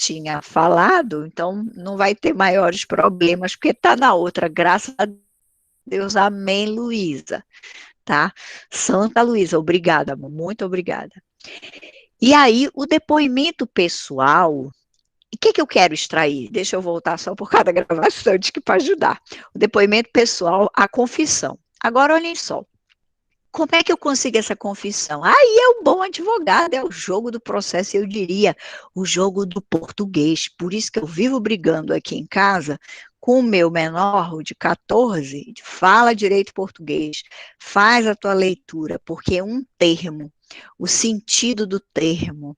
tinha falado, então não vai ter maiores problemas, porque está na outra, graças a Deus, amém, Luísa, tá? Santa Luísa, obrigada, amor, muito obrigada. E aí, o depoimento pessoal, e o que eu quero extrair? Deixa eu voltar só por causa da gravação, de que para ajudar. O depoimento pessoal, a confissão. Agora, olhem só. Como é que eu consigo essa confissão? Aí é o bom advogado, é o jogo do processo, eu diria, o jogo do português. Por isso que eu vivo brigando aqui em casa com o meu menor, o de 14, fala direito português, faz a tua leitura, porque um termo, o sentido do termo,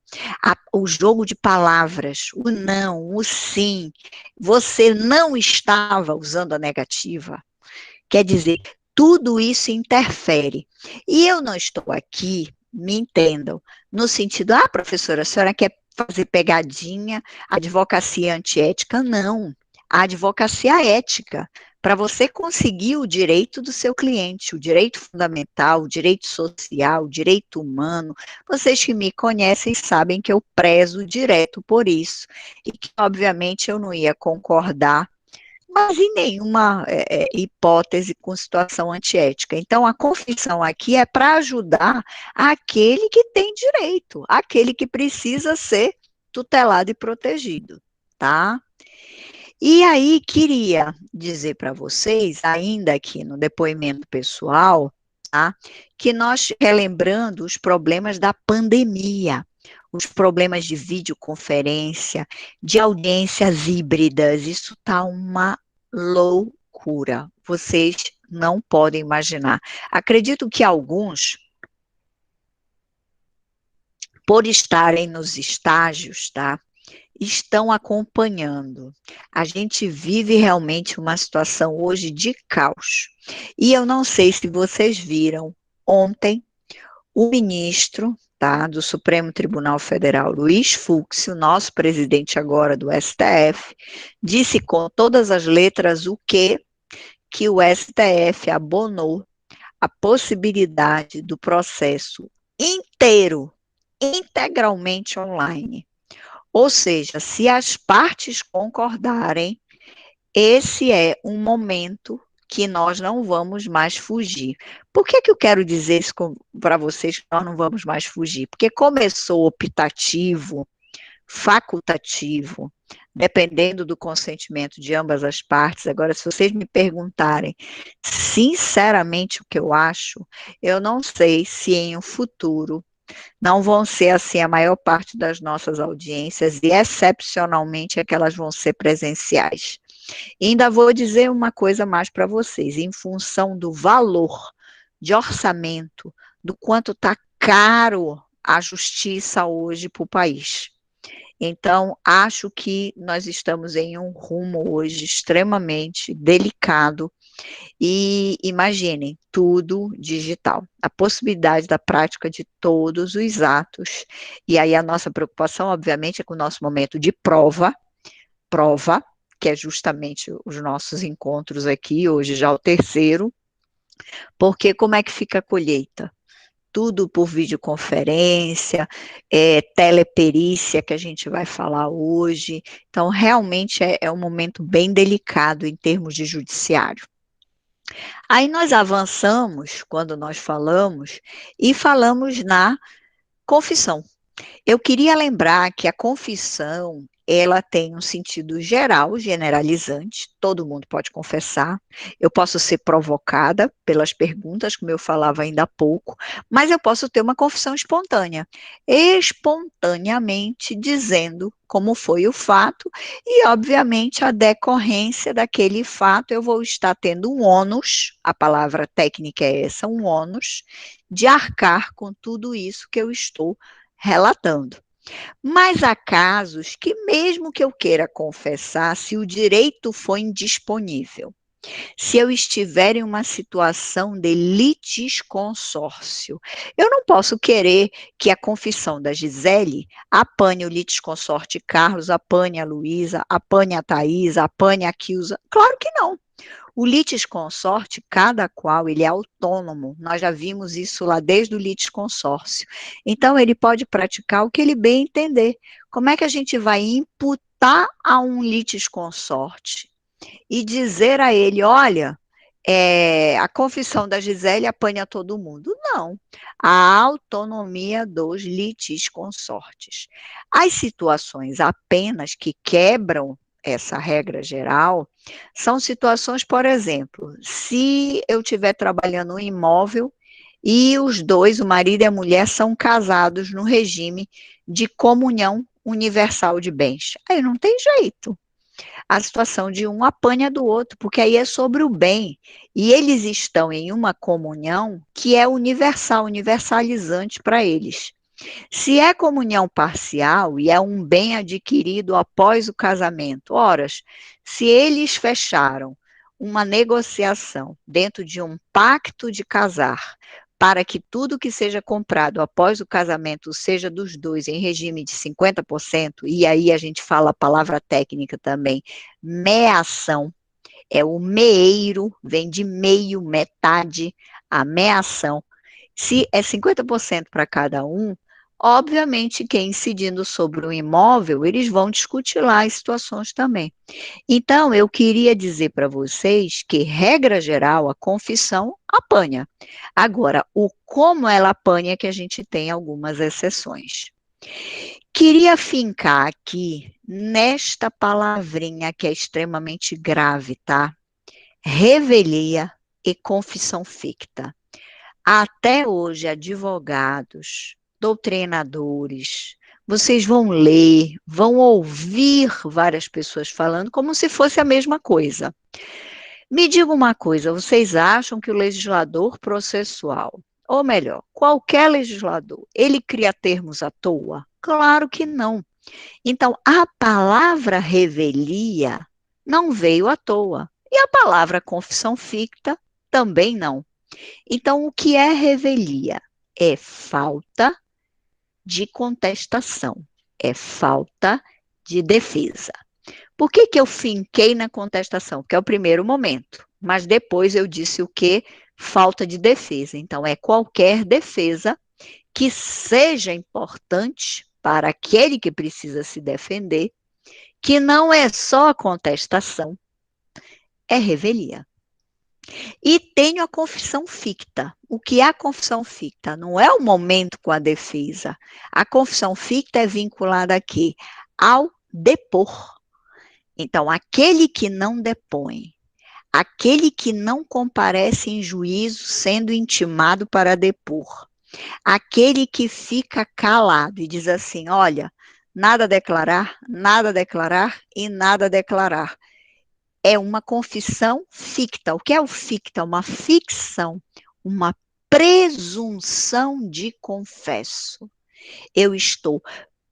o jogo de palavras, o não, o sim, você não estava usando a negativa, quer dizer, tudo isso interfere. E eu não estou aqui, me entendam, no sentido, professora, a senhora quer fazer pegadinha, advocacia antiética? Não. A advocacia ética, para você conseguir o direito do seu cliente, o direito fundamental, o direito social, o direito humano. Vocês que me conhecem sabem que eu prezo direto por isso. E que, obviamente, eu não ia concordar, mas em nenhuma hipótese com situação antiética. Então, a confissão aqui é para ajudar aquele que tem direito, aquele que precisa ser tutelado e protegido, tá? E aí, queria dizer para vocês, ainda aqui no depoimento pessoal, tá? Que nós, relembrando os problemas da pandemia, os problemas de videoconferência, de audiências híbridas, isso está uma loucura. Vocês não podem imaginar. Acredito que alguns, por estarem nos estágios, tá? Estão acompanhando. A gente vive realmente uma situação hoje de caos. E eu não sei se vocês viram, ontem, o ministro, tá, do Supremo Tribunal Federal, Luiz Fux, o nosso presidente agora do STF, disse com todas as letras o que o STF abonou a possibilidade do processo inteiro, integralmente online. Ou seja, se as partes concordarem, esse é um momento que nós não vamos mais fugir. Por que eu quero dizer isso para vocês que nós não vamos mais fugir? Porque começou optativo, facultativo, dependendo do consentimento de ambas as partes. Agora, se vocês me perguntarem sinceramente o que eu acho, eu não sei se em um futuro não vão ser assim a maior parte das nossas audiências, e excepcionalmente é que elas vão ser presenciais. E ainda vou dizer uma coisa mais para vocês, em função do valor de orçamento, do quanto está caro a justiça hoje para o país. Então, acho que nós estamos em um rumo hoje extremamente delicado e imaginem, tudo digital. A possibilidade da prática de todos os atos. E aí a nossa preocupação, obviamente, é com o nosso momento de prova, que é justamente os nossos encontros aqui, hoje já o terceiro, porque como é que fica a colheita? Tudo por videoconferência, teleperícia, que a gente vai falar hoje. Então, realmente é um momento bem delicado em termos de judiciário. Aí nós avançamos, quando nós falamos, e falamos na confissão. Eu queria lembrar que a confissão, ela tem um sentido geral, generalizante, todo mundo pode confessar. Eu posso ser provocada pelas perguntas, como eu falava ainda há pouco, mas eu posso ter uma confissão espontânea, espontaneamente dizendo como foi o fato e, obviamente, a decorrência daquele fato, eu vou estar tendo um ônus, a palavra técnica é essa, um ônus, de arcar com tudo isso que eu estou relatando. Mas há casos que, mesmo que eu queira confessar, se o direito for indisponível, Se eu estiver em uma situação de litisconsórcio, eu não posso querer que a confissão da Gisele apanhe o litisconsorte Carlos, apanhe a Luísa, apanhe a Thaís, apanhe a Kilza. Claro que não. O litisconsorte, cada qual, ele é autônomo. Nós já vimos isso lá desde o litisconsórcio. Então, ele pode praticar o que ele bem entender. Como é que a gente vai imputar a um litisconsorte e dizer a ele, olha, a confissão da Gisele apanha todo mundo? Não. A autonomia dos litisconsortes. As situações apenas que quebram essa regra geral são situações, por exemplo, se eu estiver trabalhando um imóvel e os dois, o marido e a mulher, são casados no regime de comunhão universal de bens. Aí não tem jeito. A situação de um apanha do outro, porque aí é sobre o bem. E eles estão em uma comunhão que é universal, universalizante para eles. Se é comunhão parcial e é um bem adquirido após o casamento, ora, se eles fecharam uma negociação dentro de um pacto de casar, para que tudo que seja comprado após o casamento seja dos dois em regime de 50%, e aí a gente fala a palavra técnica também, meação, é o meeiro, vem de meio, metade, a meação. Se é 50% para cada um, obviamente que incidindo sobre o imóvel, eles vão discutir lá as situações também. Então, eu queria dizer para vocês que, regra geral, a confissão apanha. Agora, o como ela apanha é que a gente tem algumas exceções. Queria fincar aqui nesta palavrinha que é extremamente grave, tá? Revelia e confissão ficta. Até hoje, advogados, doutrinadores, vocês vão ler, vão ouvir várias pessoas falando como se fosse a mesma coisa. Me diga uma coisa, vocês acham que o legislador processual, ou melhor, qualquer legislador, ele cria termos à toa? Claro que não. Então, a palavra revelia não veio à toa. E a palavra confissão ficta também não. Então, o que é revelia? É falta de contestação, é falta de defesa. Por que que eu finquei na contestação? Porque é o primeiro momento, mas depois eu disse o que? Falta de defesa. Então, é qualquer defesa que seja importante para aquele que precisa se defender, que não é só a contestação, é revelia. E tenho a confissão ficta. O que é a confissão ficta? Não é o momento com a defesa. A confissão ficta é vinculada aqui ao depor. Então, aquele que não depõe, aquele que não comparece em juízo sendo intimado para depor, aquele que fica calado e diz assim: olha, nada declarar e nada declarar, é uma confissão ficta. O que é o ficta? Uma ficção, uma presunção de confesso. Eu estou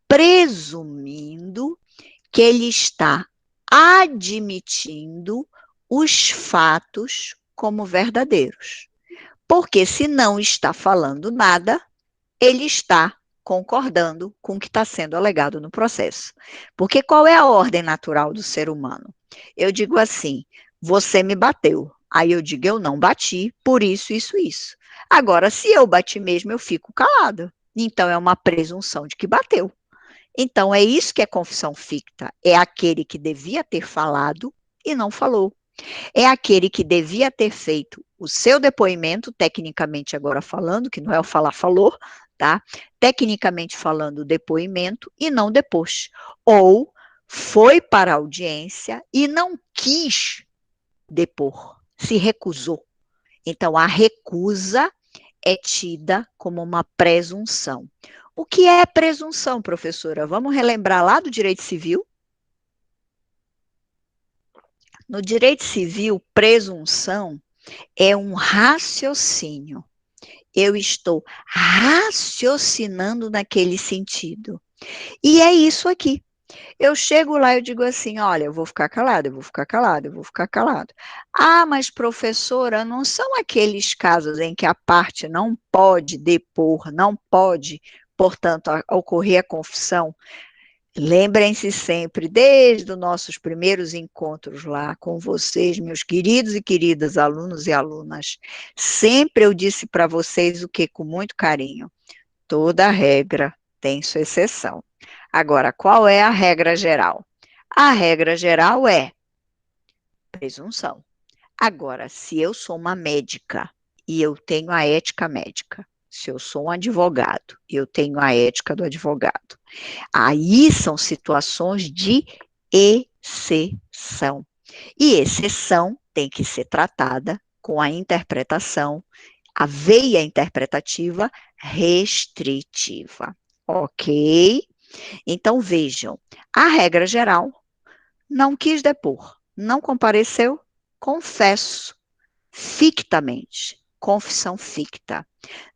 presumindo que ele está admitindo os fatos como verdadeiros. Porque se não está falando nada, ele está concordando com o que está sendo alegado no processo. Porque qual é a ordem natural do ser humano? Eu digo assim: você me bateu. Aí eu digo: eu não bati, por isso, isso, isso. Agora, se eu bati mesmo, eu fico calada. Então, é uma presunção de que bateu. Então, é isso que é confissão ficta. É aquele que devia ter falado e não falou. É aquele que devia ter feito o seu depoimento, tecnicamente agora falando, que não é o falar falou, tá? Tecnicamente falando, o depoimento e não depôs. Ou foi para a audiência e não quis depor, se recusou. Então, a recusa é tida como uma presunção. O que é presunção, professora? Vamos relembrar lá do direito civil? No direito civil, presunção é um raciocínio. Eu estou raciocinando naquele sentido. E é isso aqui. Eu chego lá e eu digo assim, olha, eu vou ficar calada, eu vou ficar calada, eu vou ficar calado. Ah, mas professora, não são aqueles casos em que a parte não pode depor, não pode, portanto, ocorrer a confissão? Lembrem-se sempre, desde os nossos primeiros encontros lá com vocês, meus queridos e queridas alunos e alunas, sempre eu disse para vocês o que, com muito carinho, toda regra tem sua exceção. Agora, qual é a regra geral? A regra geral é presunção. Agora, se eu sou uma médica e eu tenho a ética médica, se eu sou um advogado e eu tenho a ética do advogado, aí são situações de exceção. E exceção tem que ser tratada com a interpretação, a veia interpretativa restritiva. Ok? Então vejam, a regra geral, não quis depor, não compareceu, confesso, fictamente, confissão ficta.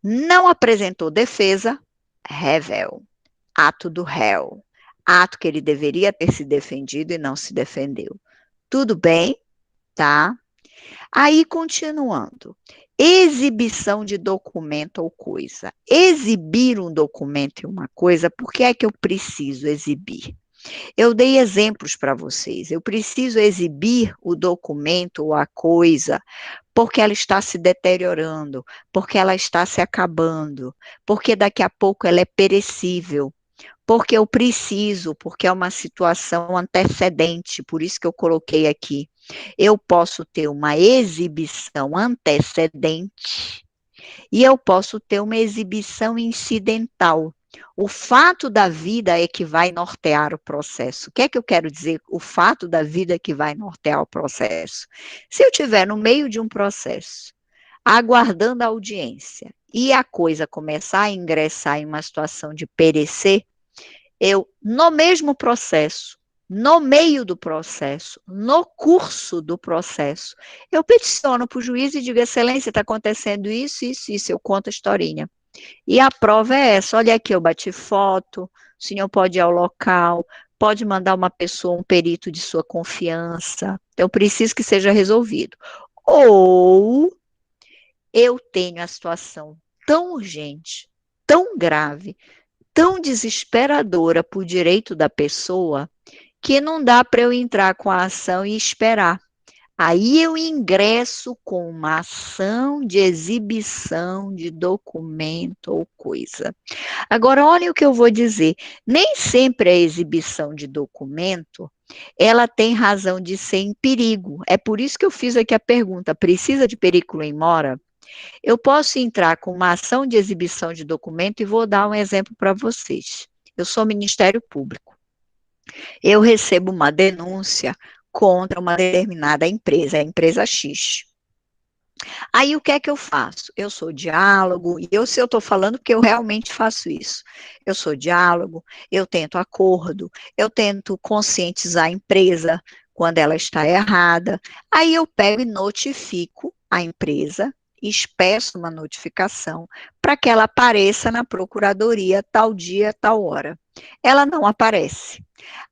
Não apresentou defesa, revel, ato do réu, ato que ele deveria ter se defendido e não se defendeu. Tudo bem, tá? Aí, continuando. Exibição de documento ou coisa. Exibir um documento e uma coisa, por que é que eu preciso exibir? Eu dei exemplos para vocês. Eu preciso exibir o documento ou a coisa porque ela está se deteriorando, porque ela está se acabando, porque daqui a pouco ela é perecível, porque eu preciso, porque é uma situação antecedente, por isso que eu coloquei aqui. Eu posso ter uma exibição antecedente e eu posso ter uma exibição incidental. O fato da vida é que vai nortear o processo. O que é que eu quero dizer? O fato da vida é que vai nortear o processo. Se eu estiver no meio de um processo, aguardando a audiência, e a coisa começar a ingressar em uma situação de perecer, eu, no mesmo processo, no meio do processo, no curso do processo, eu peticiono para o juiz e digo, excelência, está acontecendo isso, isso, isso, eu conto a historinha. E a prova é essa, olha aqui, eu bati foto, o senhor pode ir ao local, pode mandar uma pessoa, um perito de sua confiança, então eu preciso que seja resolvido. Ou eu tenho a situação tão urgente, tão grave, tão desesperadora para o direito da pessoa que não dá para eu entrar com a ação e esperar. Aí eu ingresso com uma ação de exibição de documento ou coisa. Agora, olha o que eu vou dizer. Nem sempre a exibição de documento, ela tem razão de ser em perigo. É por isso que eu fiz aqui a pergunta, precisa de perigo em mora? Eu posso entrar com uma ação de exibição de documento e vou dar um exemplo para vocês. Eu sou Ministério Público. Eu recebo uma denúncia contra uma determinada empresa, a empresa X. Aí o que é que eu faço? Eu sou diálogo, e se eu estou falando porque eu realmente faço isso. Eu sou diálogo, eu tento acordo, eu tento conscientizar a empresa quando ela está errada. Aí eu pego e notifico a empresa, peço uma notificação para que ela apareça na procuradoria tal dia, tal hora. Ela não aparece.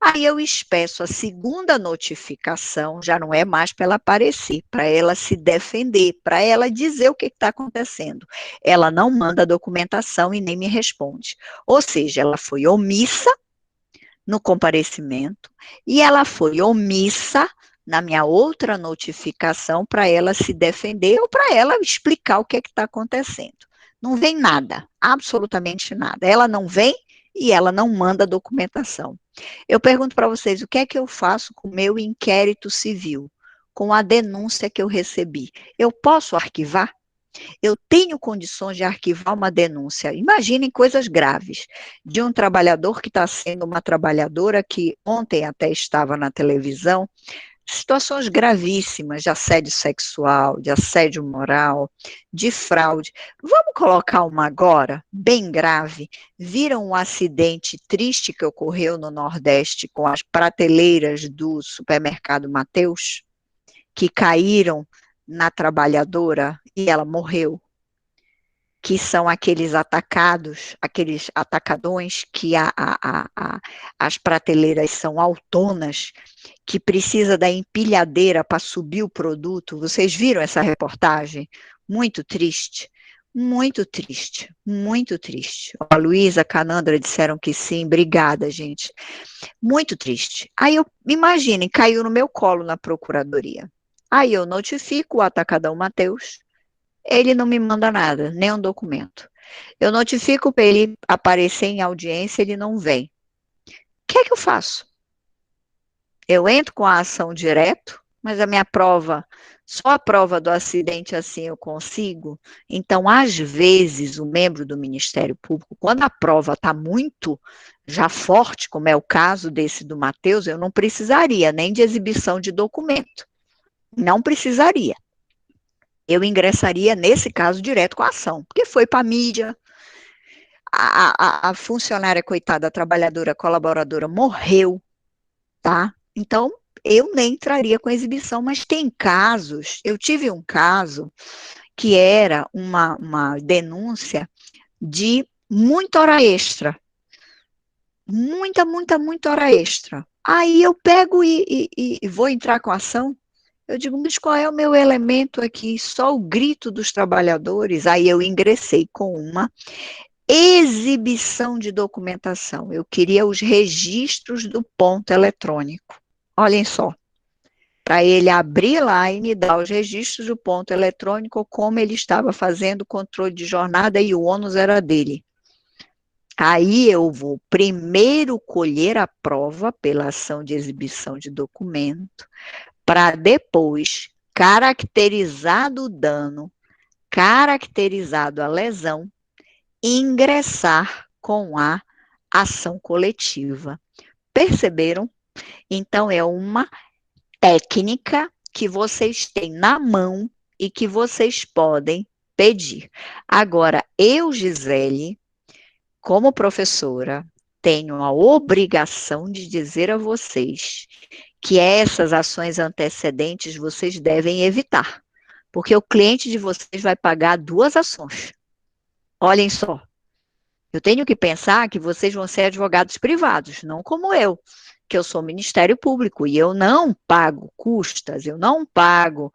Aí eu peço a segunda notificação, já não é mais para ela aparecer, para ela se defender, para ela dizer o que está acontecendo. Ela não manda a documentação e nem me responde. Ou seja, ela foi omissa no comparecimento e ela foi omissa na minha outra notificação para ela se defender ou para ela explicar o que está acontecendo. Não vem nada, absolutamente nada. Ela não vem e ela não manda documentação. Eu pergunto para vocês, o que é que eu faço com o meu inquérito civil, com a denúncia que eu recebi? Eu posso arquivar? Eu tenho condições de arquivar uma denúncia. Imaginem coisas graves de um trabalhador que está sendo uma trabalhadora que ontem até estava na televisão, situações gravíssimas de assédio sexual, de assédio moral, de fraude. Vamos colocar uma agora, bem grave. Viram um acidente triste que ocorreu no Nordeste com as prateleiras do supermercado Mateus, que caíram na trabalhadora e ela morreu. que são aqueles atacados, aqueles atacadões que as prateleiras são autonas, que precisa da empilhadeira para subir o produto. Vocês viram essa reportagem? Muito triste. Muito triste, muito triste. A Luísa, a Canandra disseram que sim, obrigada, gente. Muito triste. Aí eu, imaginem, caiu no meu colo na procuradoria. Aí eu notifico o atacadão Mateus, ele não me manda nada, nem um documento. Eu notifico para ele aparecer em audiência, ele não vem. O que é que eu faço? Eu entro com a ação direto, mas a minha prova, só a prova do acidente assim eu consigo. Então, às vezes, o membro do Ministério Público, quando a prova está muito já forte, como é o caso desse do Mateus, eu não precisaria nem de exibição de documento. Não precisaria. Eu ingressaria, nesse caso, direto com a ação, porque foi para a mídia, a funcionária, coitada, a trabalhadora, a colaboradora, morreu, tá? Então, eu nem entraria com exibição, mas tem casos, eu tive um caso que era uma denúncia de muita hora extra, muita hora extra. Aí eu pego e vou entrar com a ação. Eu digo, mas qual é o meu elemento aqui? Só o grito dos trabalhadores. Aí eu ingressei com uma exibição de documentação. Eu queria os registros do ponto eletrônico. Olhem só, para ele abrir lá e me dar os registros do ponto eletrônico, como ele estava fazendo o controle de jornada e o ônus era dele. Aí eu vou primeiro colher a prova pela ação de exibição de documento, para depois, caracterizado o dano, caracterizado a lesão, ingressar com a ação coletiva. Perceberam? Então, é uma técnica que vocês têm na mão e que vocês podem pedir. Agora, eu, Gisele, como professora, tenho a obrigação de dizer a vocês que essas ações antecedentes vocês devem evitar, porque o cliente de vocês vai pagar duas ações. Olhem só, eu tenho que pensar que vocês vão ser advogados privados, não como eu, que eu sou Ministério Público e eu não pago custas, eu não pago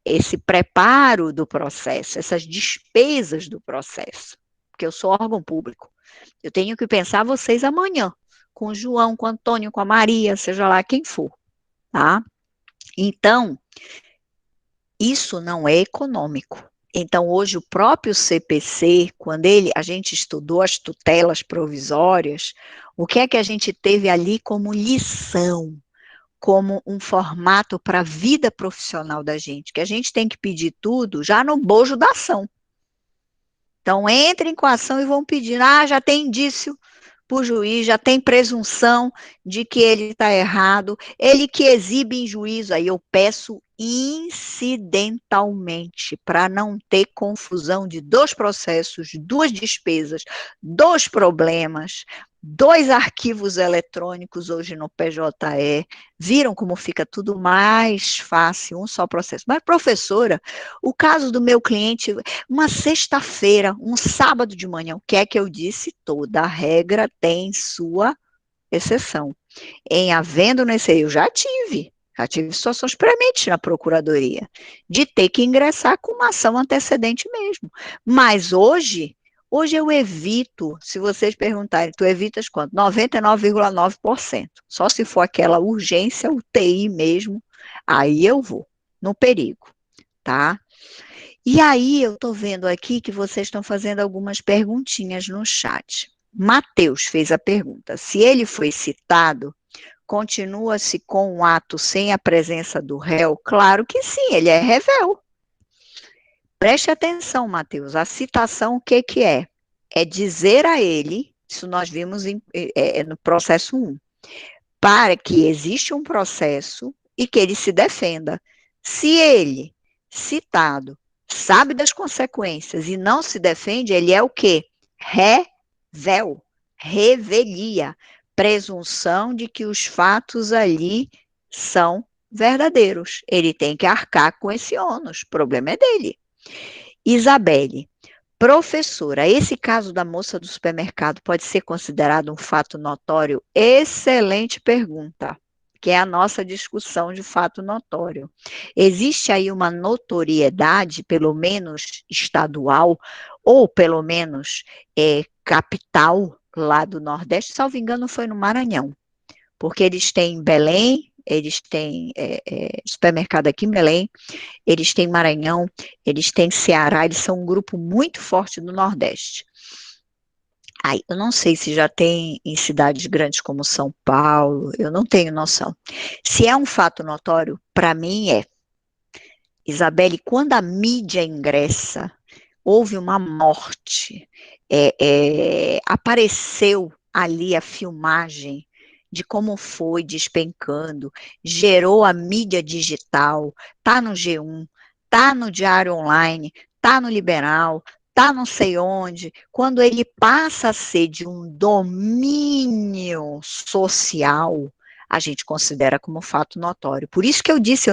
esse preparo do processo, essas despesas do processo, porque eu sou órgão público. Eu tenho que pensar vocês amanhã, com o João, com o Antônio, com a Maria, seja lá quem for, tá? Então, isso não é econômico. Então, hoje, o próprio CPC, quando a gente estudou as tutelas provisórias, o que é que a gente teve ali como lição, como um formato para a vida profissional da gente? Que a gente tem que pedir tudo já no bojo da ação. Então, entrem com a ação e vão pedir, já tem indício para o juiz, já tem presunção de que ele está errado, ele que exibe em juízo, aí eu peço incidentalmente, para não ter confusão de dois processos, duas despesas, dois problemas, dois arquivos eletrônicos hoje no PJE, viram como fica tudo mais fácil, um só processo. Mas, professora, o caso do meu cliente, uma sexta-feira, um sábado de manhã, o que é que eu disse? Toda regra tem sua exceção. Em havendo nesse, eu já tive situações prementes na procuradoria, de ter que ingressar com uma ação antecedente mesmo. Mas hoje eu evito, se vocês perguntarem, tu evitas quanto? 99,9%. Só se for aquela urgência, UTI mesmo, aí eu vou, no perigo, tá? E aí, eu estou vendo aqui que vocês estão fazendo algumas perguntinhas no chat. Mateus fez a pergunta: se ele foi citado, continua-se com o ato sem a presença do réu? Claro que sim, ele é réu. Preste atenção, Mateus, a citação o que que é? É dizer a ele, isso nós vimos no processo 1, para que existe um processo e que ele se defenda. Se ele, citado, sabe das consequências e não se defende, ele é o quê? Rével, revelia, presunção de que os fatos ali são verdadeiros. Ele tem que arcar com esse ônus, o problema é dele. Isabelle, professora, esse caso da moça do supermercado pode ser considerado um fato notório? Excelente pergunta, que é a nossa discussão de fato notório. Existe aí uma notoriedade, pelo menos estadual, ou pelo menos capital lá do Nordeste, salvo engano, foi no Maranhão, porque eles têm Belém, eles têm supermercado aqui em Belém, eles têm Maranhão, eles têm Ceará, eles são um grupo muito forte do Nordeste. Aí, eu não sei se já tem em cidades grandes como São Paulo, eu não tenho noção. Se é um fato notório, para mim é. Isabelle, quando a mídia ingressa, houve uma morte, apareceu ali a filmagem de como foi despencando, gerou a mídia digital, tá no G1, tá no Diário Online, tá no Liberal, tá não sei onde, quando ele passa a ser de um domínio social, a gente considera como fato notório. Por isso que eu disse,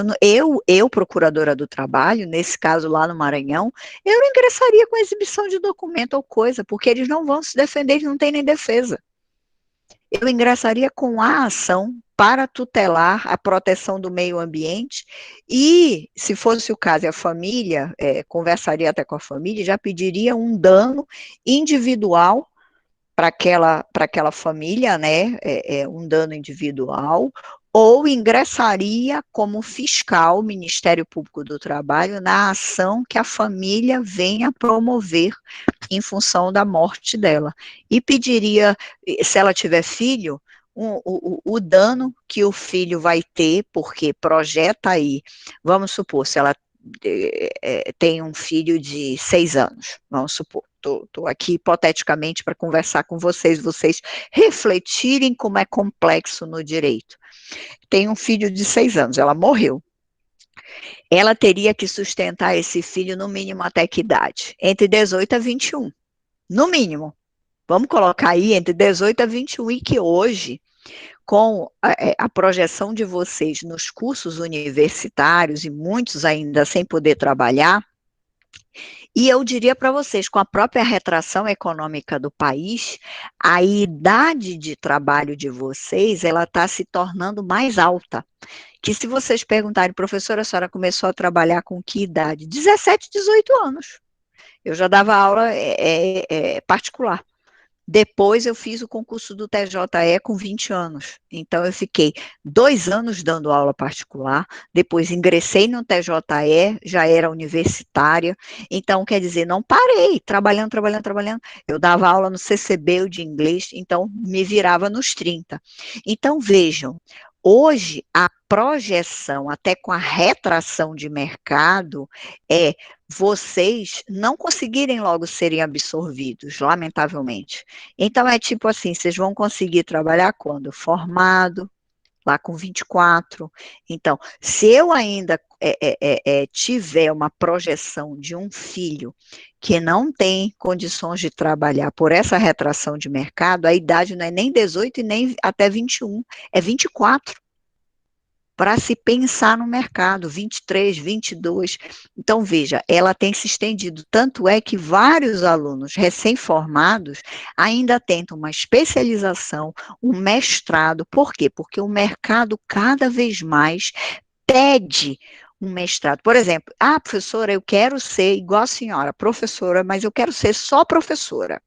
procuradora do trabalho, nesse caso lá no Maranhão, eu não ingressaria com exibição de documento ou coisa, porque eles não vão se defender, eles não têm nem defesa. Eu ingressaria com a ação para tutelar a proteção do meio ambiente e, se fosse o caso, a família, conversaria até com a família, já pediria um dano individual para aquela família, né, um dano individual, ou ingressaria como fiscal, Ministério Público do Trabalho, na ação que a família venha promover em função da morte dela. E pediria, se ela tiver filho, o dano que o filho vai ter, porque projeta aí, vamos supor, se ela tem um filho de 6 anos, vamos supor. Estou aqui hipoteticamente para conversar com vocês refletirem como é complexo no direito. Tem um filho de 6 anos, ela morreu. Ela teria que sustentar esse filho no mínimo até que idade? Entre 18 a 21, no mínimo. Vamos colocar aí entre 18 a 21, e que hoje, com a projeção de vocês nos cursos universitários, e muitos ainda sem poder trabalhar, e eu diria para vocês, com a própria retração econômica do país, a idade de trabalho de vocês, ela está se tornando mais alta. Que se vocês perguntarem, professora, a senhora começou a trabalhar com que idade? 17, 18 anos. Eu já dava aula particular. Depois eu fiz o concurso do TJE com 20 anos. Então eu fiquei 2 anos dando aula particular, depois ingressei no TJE, já era universitária. Então, quer dizer, não parei, trabalhando. Eu dava aula no CCB de inglês, então me virava nos 30. Então, vejam, hoje a projeção, até com a retração de mercado, é vocês não conseguirem logo serem absorvidos, lamentavelmente. Então, é tipo assim, vocês vão conseguir trabalhar quando? Formado, lá com 24. Então, se eu ainda tiver uma projeção de um filho que não tem condições de trabalhar por essa retração de mercado, a idade não é nem 18 e nem até 21, é 24 para se pensar no mercado, 23, 22. Então, veja, ela tem se estendido, tanto é que vários alunos recém-formados ainda tentam uma especialização, um mestrado. Por quê? Porque o mercado cada vez mais pede um mestrado. Por exemplo, professora, eu quero ser igual a senhora, professora, mas eu quero ser só professora.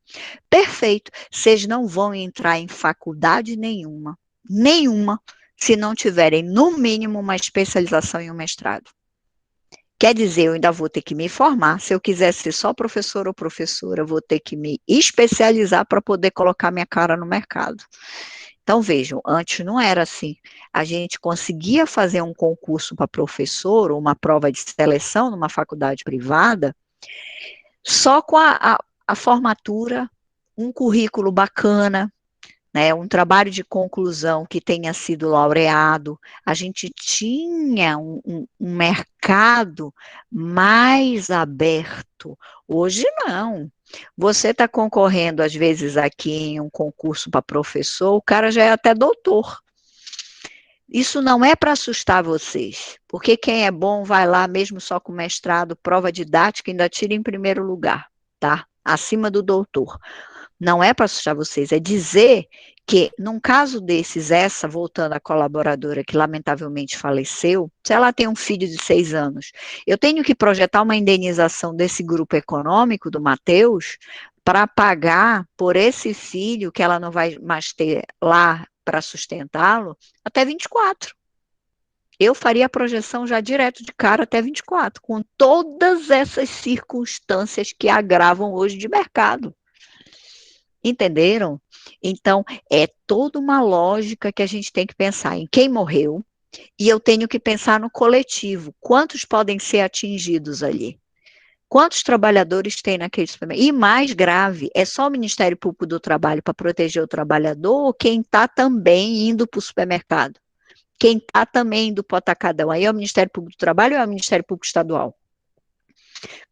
Perfeito, vocês não vão entrar em faculdade nenhuma, se não tiverem, no mínimo, uma especialização em um mestrado. Quer dizer, eu ainda vou ter que me formar. Se eu quiser ser só professor ou professora, eu vou ter que me especializar para poder colocar minha cara no mercado. Então, vejam, antes não era assim. A gente conseguia fazer um concurso para professor, ou uma prova de seleção numa faculdade privada, só com a formatura, um currículo bacana, né, um trabalho de conclusão que tenha sido laureado, a gente tinha um mercado mais aberto. Hoje não. Você está concorrendo, às vezes, aqui em um concurso para professor, o cara já é até doutor. Isso não é para assustar vocês, porque quem é bom vai lá mesmo só com mestrado, prova didática, ainda tira em primeiro lugar, tá? Acima do doutor. Não é para assustar vocês, é dizer que, num caso desses, essa, voltando à colaboradora que lamentavelmente faleceu, se ela tem um filho de 6 anos, eu tenho que projetar uma indenização desse grupo econômico, do Mateus, para pagar por esse filho que ela não vai mais ter lá para sustentá-lo, até 24. Eu faria a projeção já direto de cara até 24, com todas essas circunstâncias que agravam hoje de mercado. Entenderam? Então, é toda uma lógica que a gente tem que pensar em quem morreu, e eu tenho que pensar no coletivo. Quantos podem ser atingidos ali? Quantos trabalhadores tem naquele supermercado? E mais grave, é só o Ministério Público do Trabalho para proteger o trabalhador ou quem está também indo para o supermercado? Quem está também indo para o atacadão? Aí é o Ministério Público do Trabalho ou é o Ministério Público Estadual?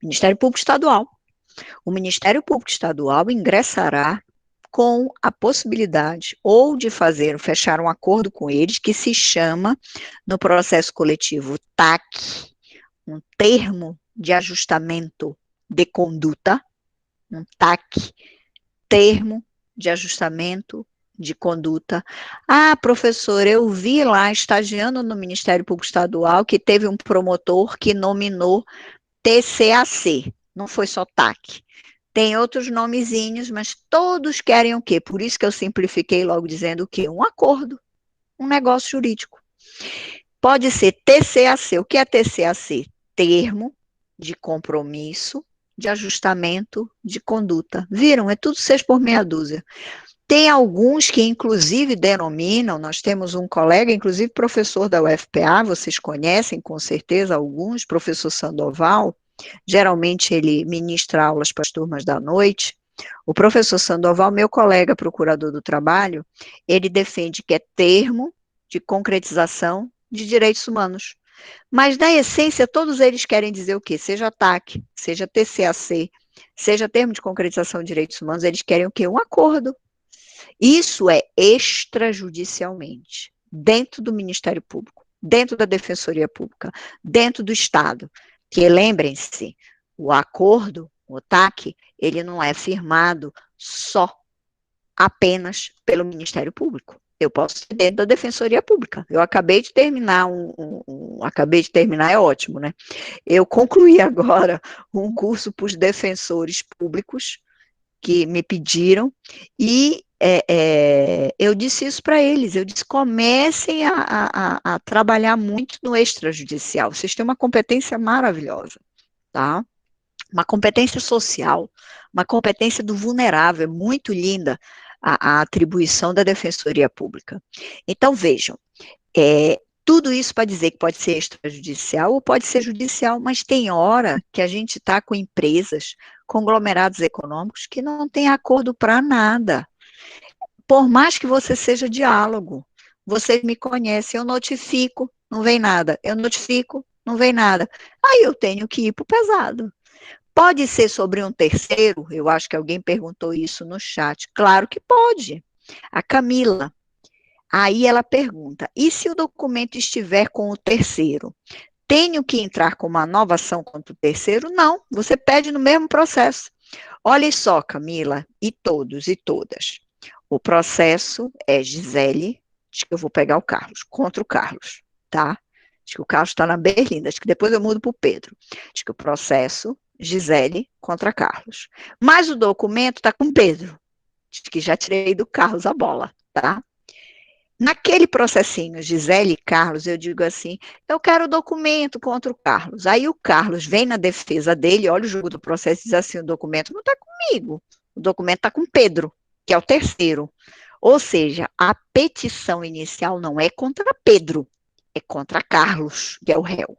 Ministério Público Estadual. O Ministério Público Estadual ingressará com a possibilidade ou de fechar um acordo com eles, que se chama, no processo coletivo, TAC, um termo de ajustamento de conduta, um TAC, termo de ajustamento de conduta. Ah, professor, eu vi lá, estagiando no Ministério Público Estadual, que teve um promotor que nominou TCAC, não foi só TAC. Tem outros nomezinhos, mas todos querem o quê? Por isso que eu simplifiquei logo dizendo o quê? Um acordo, um negócio jurídico. Pode ser TCAC. O que é TCAC? Termo de compromisso, de ajustamento de conduta. Viram? É tudo 6 por meia dúzia. Tem alguns que, inclusive, denominam, nós temos um colega, inclusive professor da UFPA, vocês conhecem com certeza alguns, professor Sandoval, geralmente ele ministra aulas para as turmas da noite. O professor Sandoval, meu colega procurador do trabalho, ele defende que é termo de concretização de direitos humanos. Mas, na essência, todos eles querem dizer o quê? Seja TAC, seja TCAC, seja termo de concretização de direitos humanos, eles querem o quê? Um acordo. Isso é extrajudicialmente, dentro do Ministério Público, dentro da Defensoria Pública, dentro do Estado. Que lembrem-se, o acordo, o TAC, ele não é firmado só, apenas pelo Ministério Público. Eu posso ser dentro da Defensoria Pública. Eu acabei de terminar acabei de terminar, é ótimo, né? Eu concluí agora um curso para os defensores públicos que me pediram, e eu disse isso para eles, eu disse, comecem a trabalhar muito no extrajudicial, vocês têm uma competência maravilhosa, tá? Uma competência social, uma competência do vulnerável, é muito linda a atribuição da Defensoria Pública. Então, vejam, tudo isso para dizer que pode ser extrajudicial ou pode ser judicial, mas tem hora que a gente está com empresas, conglomerados econômicos, que não tem acordo para nada. Por mais que você seja diálogo, vocês me conhecem, eu notifico, não vem nada. Eu notifico, não vem nada. Aí eu tenho que ir para o pesado. Pode ser sobre um terceiro? Eu acho que alguém perguntou isso no chat. Claro que pode. A Camila. Aí ela pergunta: e se o documento estiver com o terceiro? Tenho que entrar com uma nova ação contra o terceiro? Não, você pede no mesmo processo. Olha só, Camila, e todos e todas. O processo é Gisele, acho que eu vou pegar o Carlos, contra o Carlos, tá? Acho que o Carlos está na Berlinda, acho que depois eu mudo para o Pedro. Acho que o processo, Gisele contra Carlos. Mas o documento está com Pedro. Acho que já tirei do Carlos a bola, tá? Naquele processinho, Gisele e Carlos, eu digo assim, eu quero o documento contra o Carlos. Aí o Carlos vem na defesa dele, olha o jogo do processo e diz assim, o documento não está comigo, o documento está com Pedro, que é o terceiro. Ou seja, a petição inicial não é contra Pedro, é contra Carlos, que é o réu.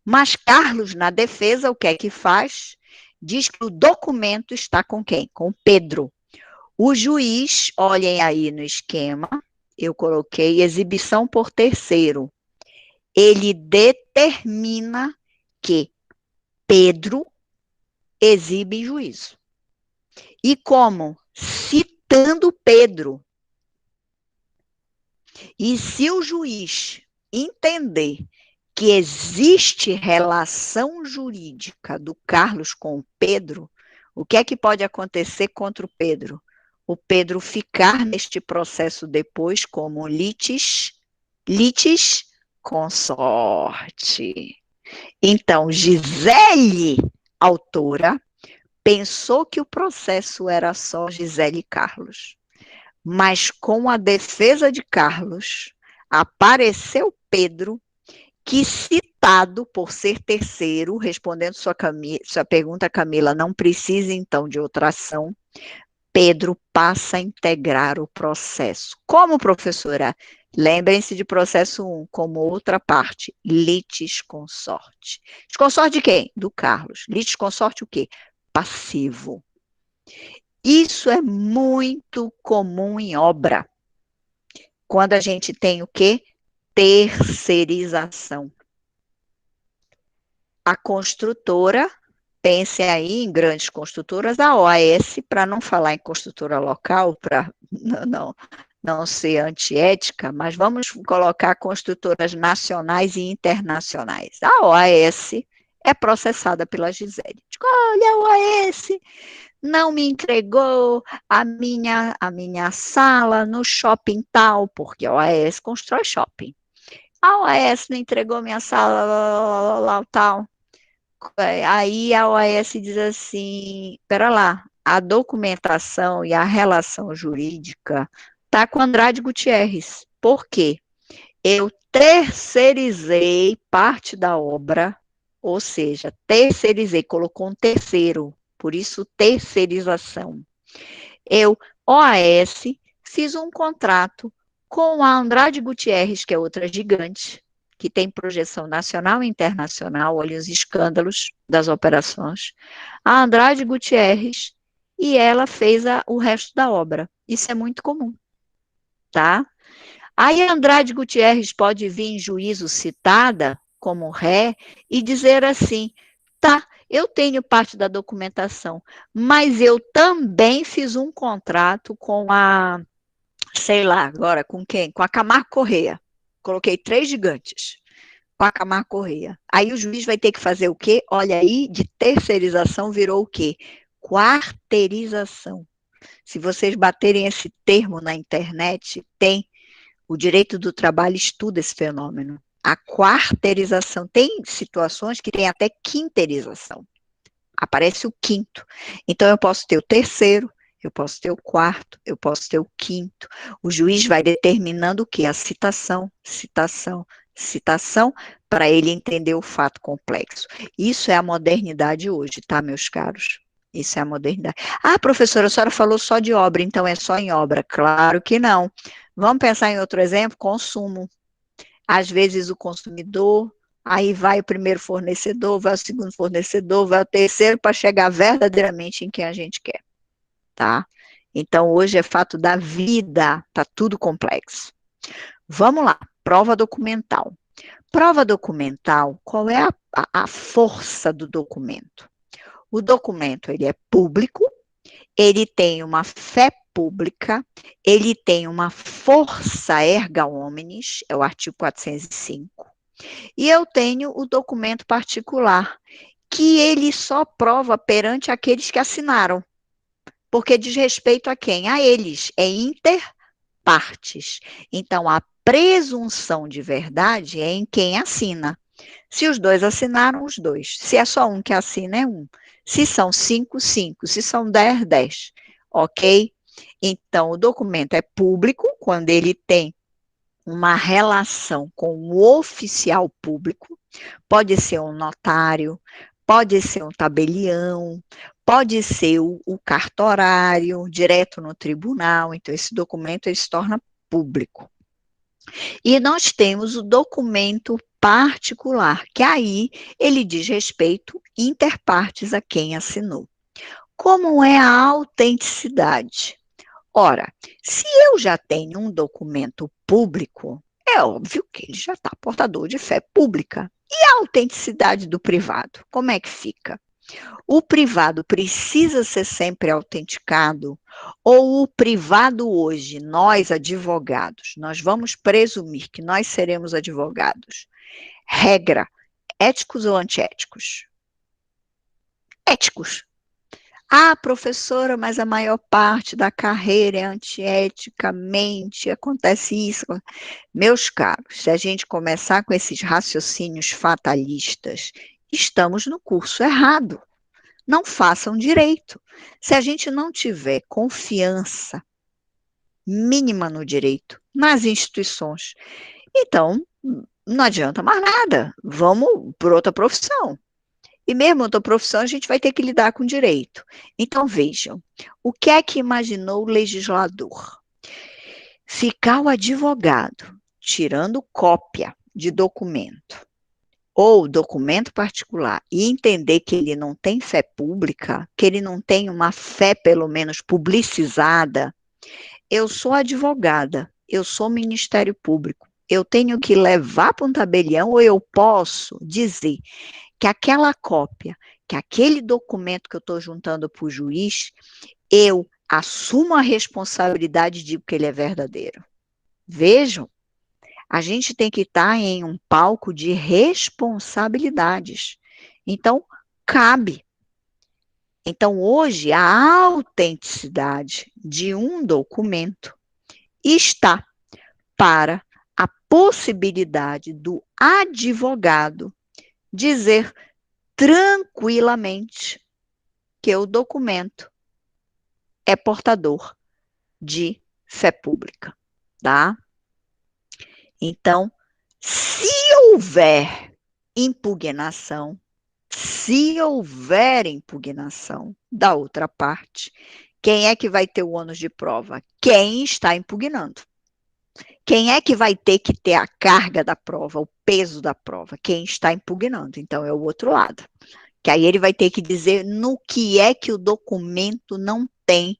Mas Carlos, na defesa, o que é que faz? Diz que o documento está com quem? Com Pedro. O juiz, olhem aí no esquema, eu coloquei exibição por terceiro. Ele determina que Pedro exibe em juízo. E como? Citando Pedro. E se o juiz entender que existe relação jurídica do Carlos com o Pedro, o que é que pode acontecer contra o Pedro? O Pedro ficar neste processo depois como litis consorte. Então, Gisele, autora, pensou que o processo era só Gisele e Carlos. Mas com a defesa de Carlos, apareceu Pedro, que citado por ser terceiro, respondendo sua pergunta, Camila, não precisa então de outra ação, Pedro passa a integrar o processo. Como, professora? Lembrem-se de processo 1, como outra parte, litisconsorte. Consorte de quem? Do Carlos. Litisconsorte o quê? Passivo. Isso é muito comum em obra. Quando a gente tem o quê? Terceirização. A construtora, pense aí em grandes construtoras, a OAS, para não falar em construtora local, para não ser antiética, mas vamos colocar construtoras nacionais e internacionais. A OAS é processada pela Gisele. Olha, a OAS não me entregou a minha sala no shopping tal, porque a OAS constrói shopping. A OAS não entregou minha sala lá, tal. Aí a OAS diz assim, espera lá, a documentação e a relação jurídica está com Andrade Gutierrez. Por quê? Eu terceirizei parte da obra, ou seja, terceirizei, colocou um terceiro, por isso terceirização. Eu, OAS, fiz um contrato com a Andrade Gutierrez, que é outra gigante, que tem projeção nacional e internacional, olha os escândalos das operações. A Andrade Gutierrez, e ela fez o resto da obra. Isso é muito comum, tá? Aí Andrade Gutierrez pode vir em juízo citada como ré e dizer assim, tá, eu tenho parte da documentação, mas eu também fiz um contrato com a, sei lá, agora com quem? Com a Camargo Corrêa. Coloquei 3 gigantes com a Camargo Corrêa. Aí o juiz vai ter que fazer o quê? Olha aí, de terceirização virou o quê? Quarteirização. Se vocês baterem esse termo na internet, tem. O direito do trabalho estuda esse fenômeno. A quarteirização. Tem situações que tem até quinteirização. Aparece o quinto. Então, eu posso ter o terceiro, eu posso ter o quarto, eu posso ter o quinto. O juiz vai determinando o quê? A citação, para ele entender o fato complexo. Isso é a modernidade hoje, tá, meus caros? Isso é a modernidade. Ah, professora, a senhora falou só de obra, então é só em obra. Claro que não. Vamos pensar em outro exemplo? Consumo. Às vezes o consumidor, aí vai o primeiro fornecedor, vai o segundo fornecedor, vai o terceiro, para chegar verdadeiramente em quem a gente quer, tá? Então, hoje é fato da vida, tá tudo complexo. Vamos lá, prova documental. Prova documental, qual é a força do documento? O documento, ele é público, ele tem uma fé pública, ele tem uma força erga omnes, é o artigo 405, e eu tenho o documento particular, que ele só prova perante aqueles que assinaram, porque diz respeito a quem? A eles, é inter partes. Então, a presunção de verdade é em quem assina. Se os dois assinaram, os dois. Se é só um que assina, é um. Se são 5, 5. Se são 10, 10. Ok? Então, o documento é público quando ele tem uma relação com o oficial público. Pode ser um notário, pode ser um tabelião, pode ser o cartorário, direto no tribunal. Então, esse documento ele se torna público. E nós temos o documento particular, que aí ele diz respeito interpartes a quem assinou. Como é a autenticidade? Ora, se eu já tenho um documento público, é óbvio que ele já está portador de fé pública. E a autenticidade do privado? Como é que fica? O privado precisa ser sempre autenticado? Ou o privado hoje, nós advogados, nós vamos presumir que nós seremos advogados? Regra, éticos ou antiéticos? Éticos. Ah, professora, mas a maior parte da carreira é antieticamente, acontece isso. Meus caros, se a gente começar com esses raciocínios fatalistas, estamos no curso errado. Não façam direito. Se a gente não tiver confiança mínima no direito, nas instituições, então não adianta mais nada. Vamos por outra profissão. E mesmo outra profissão, a gente vai ter que lidar com direito. Então, vejam, o que é que imaginou o legislador? Ficar o advogado tirando cópia de documento ou documento particular e entender que ele não tem fé pública, que ele não tem uma fé, pelo menos, publicizada. Eu sou advogada, eu sou Ministério Público, eu tenho que levar para um tabelião ou eu posso dizer que aquela cópia, que aquele documento que eu estou juntando para o juiz, eu assumo a responsabilidade e digo que ele é verdadeiro. Vejam, a gente tem que estar em um palco de responsabilidades. Então, cabe. Então, hoje, a autenticidade de um documento está para a possibilidade do advogado dizer tranquilamente que o documento é portador de fé pública, tá? Então, se houver impugnação, da outra parte, quem é que vai ter o ônus de prova? Quem está impugnando. Quem é que vai ter que ter a carga da prova, o peso da prova? Quem está impugnando. Então, é o outro lado. Que aí ele vai ter que dizer no que é que o documento não tem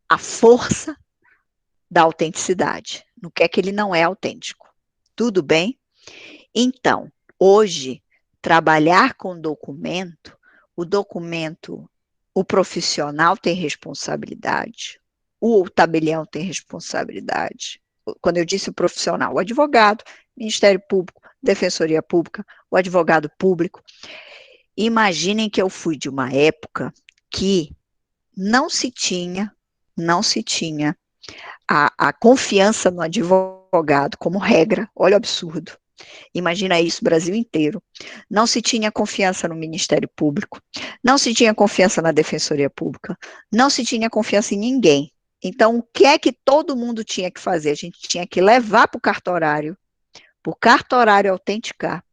a força da autenticidade, no que é que ele não é autêntico. Tudo bem? Então, hoje, trabalhar com documento, o profissional tem responsabilidade, o tabelião tem responsabilidade. Quando eu disse o profissional, o advogado, Ministério Público, Defensoria Pública, o advogado público. Imaginem que eu fui de uma época que não se tinha a confiança no advogado como regra. Olha o absurdo. Imagina isso, Brasil inteiro. Não se tinha confiança no Ministério Público, não se tinha confiança na Defensoria Pública, não se tinha confiança em ninguém. Então, o que é que todo mundo tinha que fazer? A gente tinha que levar para o cartorário autenticar,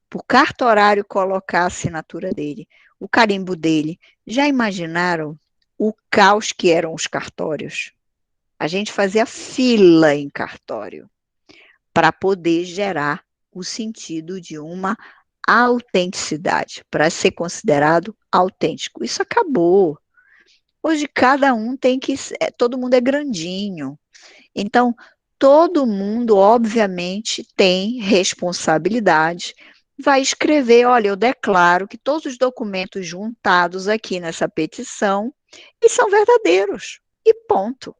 para o cartorário colocar a assinatura dele, o carimbo dele. Já imaginaram o caos que eram os cartórios? A gente fazia fila em cartório para poder gerar o sentido de uma autenticidade, para ser considerado autêntico. Isso acabou. Hoje cada um tem que, todo mundo é grandinho. Então, todo mundo, obviamente, tem responsabilidade. Vai escrever, olha, eu declaro que todos os documentos juntados aqui nessa petição e são verdadeiros. E ponto.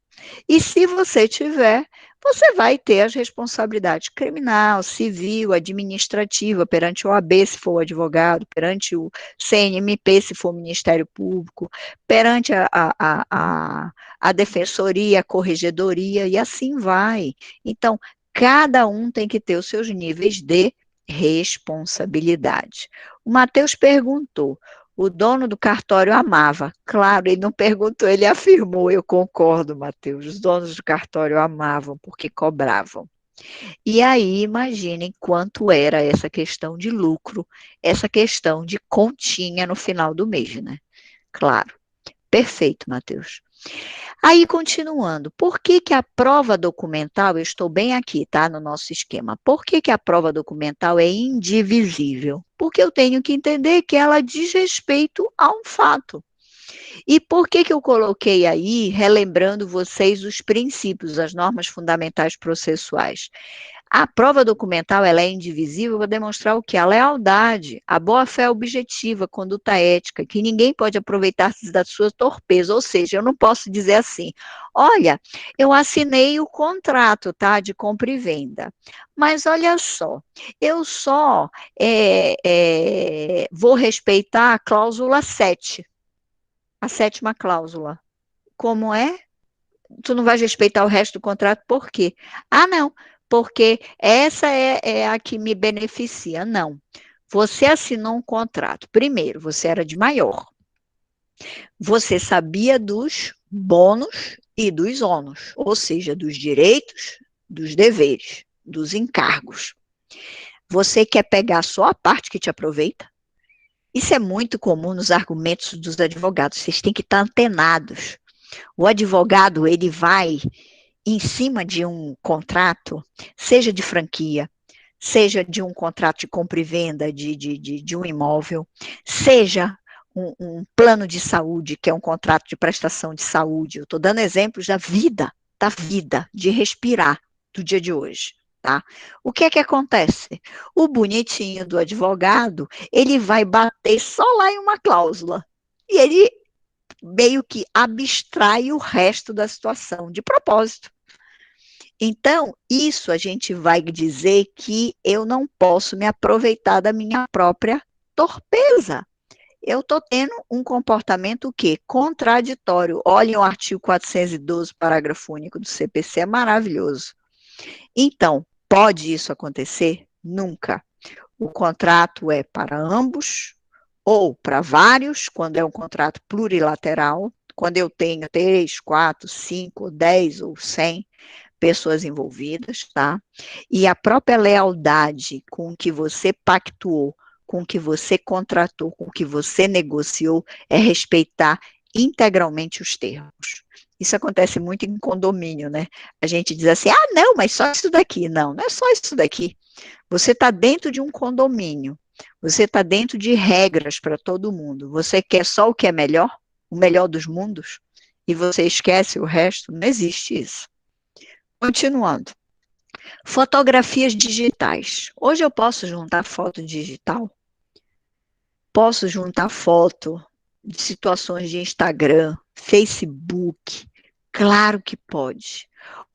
E se você tiver, você vai ter as responsabilidades criminal, civil, administrativa, perante o OAB, se for o advogado, perante o CNMP, se for o Ministério Público, perante a Defensoria, a Corregedoria, e assim vai. Então, cada um tem que ter os seus níveis de responsabilidade. O Matheus perguntou, o dono do cartório amava. Claro, ele não perguntou, ele afirmou. Eu concordo, Matheus. Os donos do cartório amavam porque cobravam. E aí, imaginem quanto era essa questão de lucro, essa questão de continha no final do mês, né? Claro. Perfeito, Matheus. Aí, continuando, por que que a prova documental, eu estou bem aqui, tá, no nosso esquema, por que que a prova documental é indivisível? Porque eu tenho que entender que ela diz respeito a um fato. E por que que eu coloquei aí, relembrando vocês os princípios, as normas fundamentais processuais? A prova documental, ela é indivisível para demonstrar o que? A lealdade, a boa-fé objetiva, a conduta ética, que ninguém pode aproveitar-se da sua torpeza, ou seja, eu não posso dizer assim, olha, eu assinei o contrato, tá, de compra e venda, mas olha só, eu só vou respeitar a cláusula 7, a sétima cláusula. Como é? Tu não vais respeitar o resto do contrato, por quê? Ah, não, porque essa é a que me beneficia. Não. Você assinou um contrato. Primeiro, você era de maior. Você sabia dos bônus e dos ônus, ou seja, dos direitos, dos deveres, dos encargos. Você quer pegar só a parte que te aproveita? Isso é muito comum nos argumentos dos advogados. Vocês têm que estar antenados. O advogado, ele vai em cima de um contrato, seja de franquia, seja de um contrato de compra e venda de um imóvel, seja um plano de saúde, que é um contrato de prestação de saúde. Eu estou dando exemplos da vida, de respirar do dia de hoje. Tá? O que é que acontece? O bonitinho do advogado, ele vai bater só lá em uma cláusula. E ele meio que abstrai o resto da situação, de propósito. Então, isso a gente vai dizer que eu não posso me aproveitar da minha própria torpeza. Eu estou tendo um comportamento o quê? Contraditório. Olhem o artigo 412, parágrafo único do CPC, é maravilhoso. Então, pode isso acontecer? Nunca. O contrato é para ambos, ou para vários, quando é um contrato plurilateral, quando eu tenho 3, 4, 5, 10 ou 100 pessoas envolvidas, tá? E a própria lealdade com que você pactuou, com que você contratou, com que você negociou, é respeitar integralmente os termos. Isso acontece muito em condomínio, né? A gente diz assim, ah, não, mas só isso daqui. Não, não é só isso daqui. Você está dentro de um condomínio, você está dentro de regras para todo mundo. Você quer só o melhor dos mundos, e você esquece o resto? Não existe isso. Continuando. Fotografias digitais. Hoje eu posso juntar foto digital? Posso juntar foto de situações de Instagram, Facebook? Claro que pode.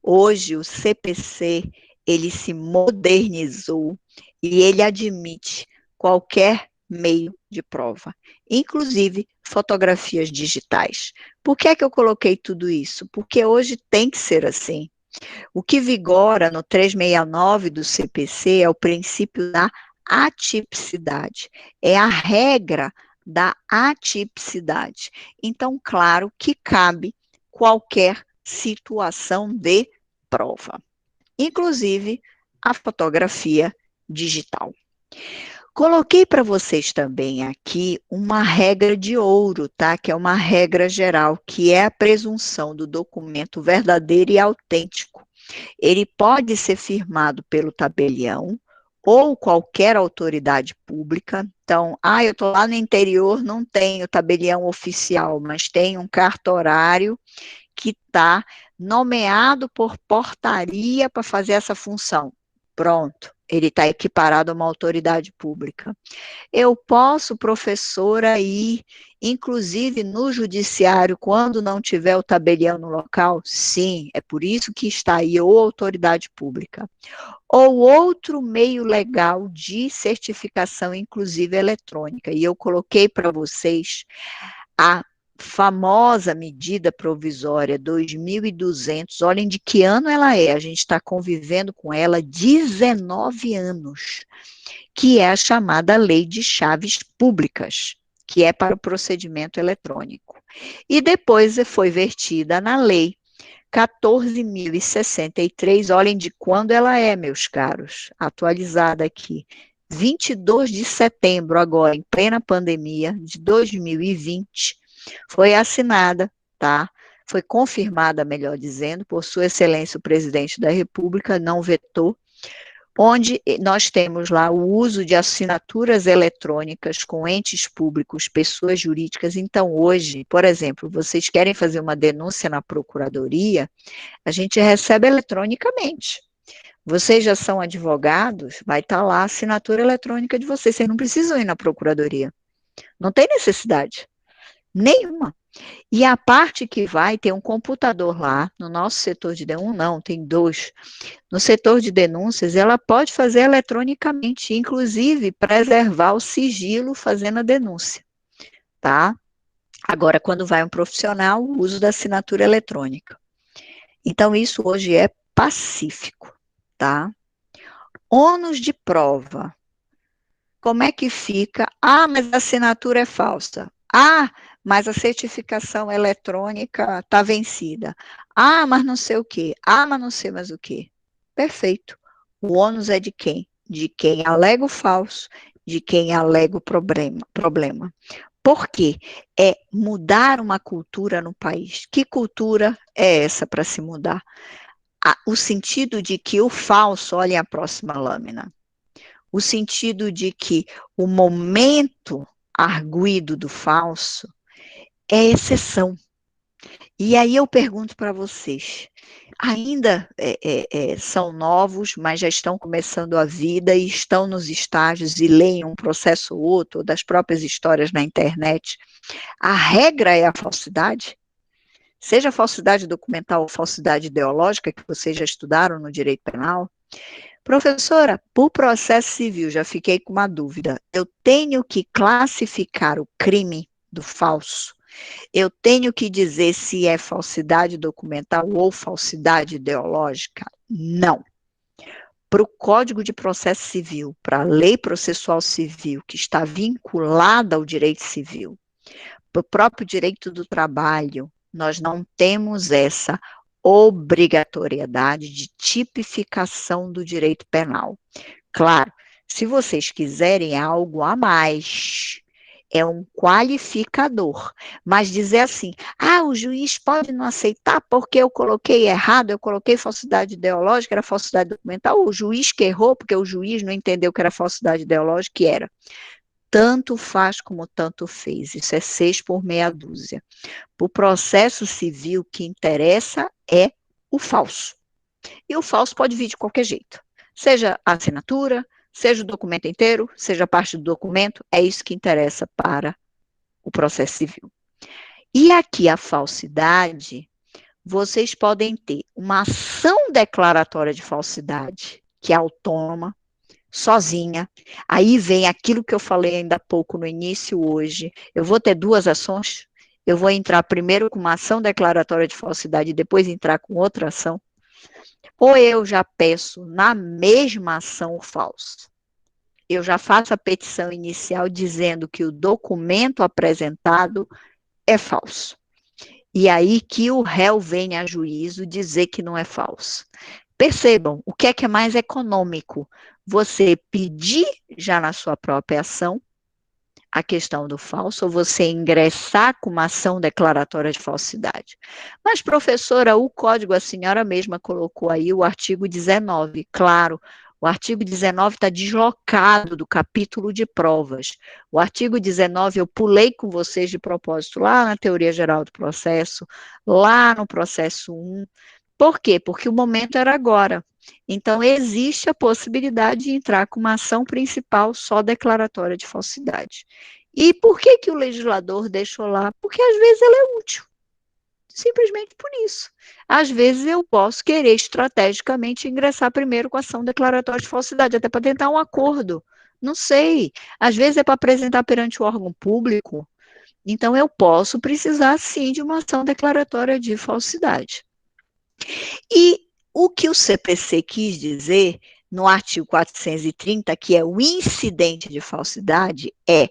Hoje o CPC, ele se modernizou e ele admite qualquer meio de prova, inclusive fotografias digitais. Por que é que eu coloquei tudo isso? Porque hoje tem que ser assim. O que vigora no 369 do CPC é o princípio da atipicidade, é a regra da atipicidade. Então, claro que cabe qualquer situação de prova, inclusive a fotografia digital. Coloquei para vocês também aqui uma regra de ouro, tá? Que é uma regra geral, que é a presunção do documento verdadeiro e autêntico. Ele pode ser firmado pelo tabelião ou qualquer autoridade pública. Então, eu estou lá no interior, não tenho tabelião oficial, mas tem um cartorário que está nomeado por portaria para fazer essa função. Pronto, ele está equiparado a uma autoridade pública. Eu posso, professora, ir, inclusive no judiciário, quando não tiver o tabelião no local? Sim, é por isso que está aí ou autoridade pública. Ou outro meio legal de certificação, inclusive eletrônica. E eu coloquei para vocês a famosa medida provisória 2.200, olhem de que ano ela é, a gente está convivendo com ela 19 anos, que é a chamada Lei de Chaves Públicas, que é para o procedimento eletrônico. E depois foi vertida na Lei 14.063, olhem de quando ela é, meus caros, atualizada aqui, 22 de setembro, agora, em plena pandemia, de 2020, foi assinada, tá? Foi confirmada, melhor dizendo, por Sua Excelência o Presidente da República, não vetou, onde nós temos lá o uso de assinaturas eletrônicas com entes públicos, pessoas jurídicas. Então, hoje, por exemplo, vocês querem fazer uma denúncia na Procuradoria, a gente recebe eletronicamente. Vocês já são advogados, vai estar lá a assinatura eletrônica de vocês não precisam ir na procuradoria. Não tem necessidade nenhuma. E a parte que vai ter um computador lá, no nosso setor de denúncia, não, tem dois. No setor de denúncias, ela pode fazer eletronicamente, inclusive preservar o sigilo fazendo a denúncia, tá? Agora, quando vai um profissional, o uso da assinatura eletrônica. Então, isso hoje é pacífico, tá? Ônus de prova. Como é que fica? Ah, mas a assinatura é falsa. Ah, mas a certificação eletrônica está vencida. Ah, mas não sei o quê. Ah, mas não sei mais o quê. Perfeito. O ônus é de quem? De quem alega o falso, de quem alega o problema. Por quê? É mudar uma cultura no país. Que cultura é essa para se mudar? O sentido de que o falso, olhem a próxima lâmina, o sentido de que o momento arguido do falso é exceção. E aí eu pergunto para vocês, ainda são novos, mas já estão começando a vida e estão nos estágios e leem um processo ou outro, das próprias histórias na internet. A regra é a falsidade? Seja falsidade documental ou falsidade ideológica, que vocês já estudaram no direito penal? Professora, por processo civil, já fiquei com uma dúvida. Eu tenho que classificar o crime do falso? Eu tenho que dizer se é falsidade documental ou falsidade ideológica? Não. Para o Código de Processo Civil, para a Lei Processual Civil, que está vinculada ao direito civil, para o próprio direito do trabalho, nós não temos essa obrigatoriedade de tipificação do direito penal. Claro, se vocês quiserem algo a mais, é um qualificador, mas dizer assim, o juiz pode não aceitar porque eu coloquei errado, eu coloquei falsidade ideológica, era falsidade documental, o juiz que errou porque o juiz não entendeu que era falsidade ideológica, que era. Tanto faz como tanto fez, isso é 6 por meia dúzia. O processo civil que interessa é o falso. E o falso pode vir de qualquer jeito. Seja a assinatura, seja o documento inteiro, seja parte do documento, é isso que interessa para o processo civil. E aqui a falsidade, vocês podem ter uma ação declaratória de falsidade, que é autônoma, sozinha. Aí vem aquilo que eu falei ainda há pouco no início hoje. Eu vou ter duas ações. Eu vou entrar primeiro com uma ação declaratória de falsidade e depois entrar com outra ação. Ou eu já peço na mesma ação o falso. Eu já faço a petição inicial dizendo que o documento apresentado é falso. E aí que o réu vem a juízo dizer que não é falso. Percebam, o que é mais econômico? Você pedir já na sua própria ação a questão do falso, ou você ingressar com uma ação declaratória de falsidade. Mas, professora, o código, a senhora mesma colocou aí o artigo 19, claro, o artigo 19 está deslocado do capítulo de provas. O artigo 19 eu pulei com vocês de propósito lá na teoria geral do processo, lá no processo 1. Por quê? Porque o momento era agora. Então, existe a possibilidade de entrar com uma ação principal só declaratória de falsidade. E por que o legislador deixou lá? Porque às vezes ela é útil. Simplesmente por isso. Às vezes eu posso querer estrategicamente ingressar primeiro com ação declaratória de falsidade, até para tentar um acordo. Não sei. Às vezes é para apresentar perante o órgão público. Então, eu posso precisar, sim, de uma ação declaratória de falsidade. E o que o CPC quis dizer no artigo 430, que é o incidente de falsidade, é,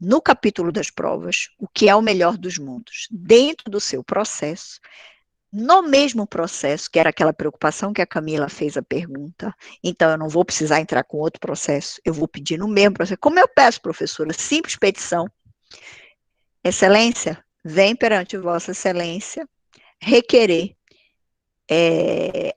no capítulo das provas, o que é o melhor dos mundos, dentro do seu processo, no mesmo processo, que era aquela preocupação que a Camila fez a pergunta, então eu não vou precisar entrar com outro processo, eu vou pedir no mesmo processo. Como eu peço, professora? Simples petição. Excelência, vem perante Vossa Excelência requerer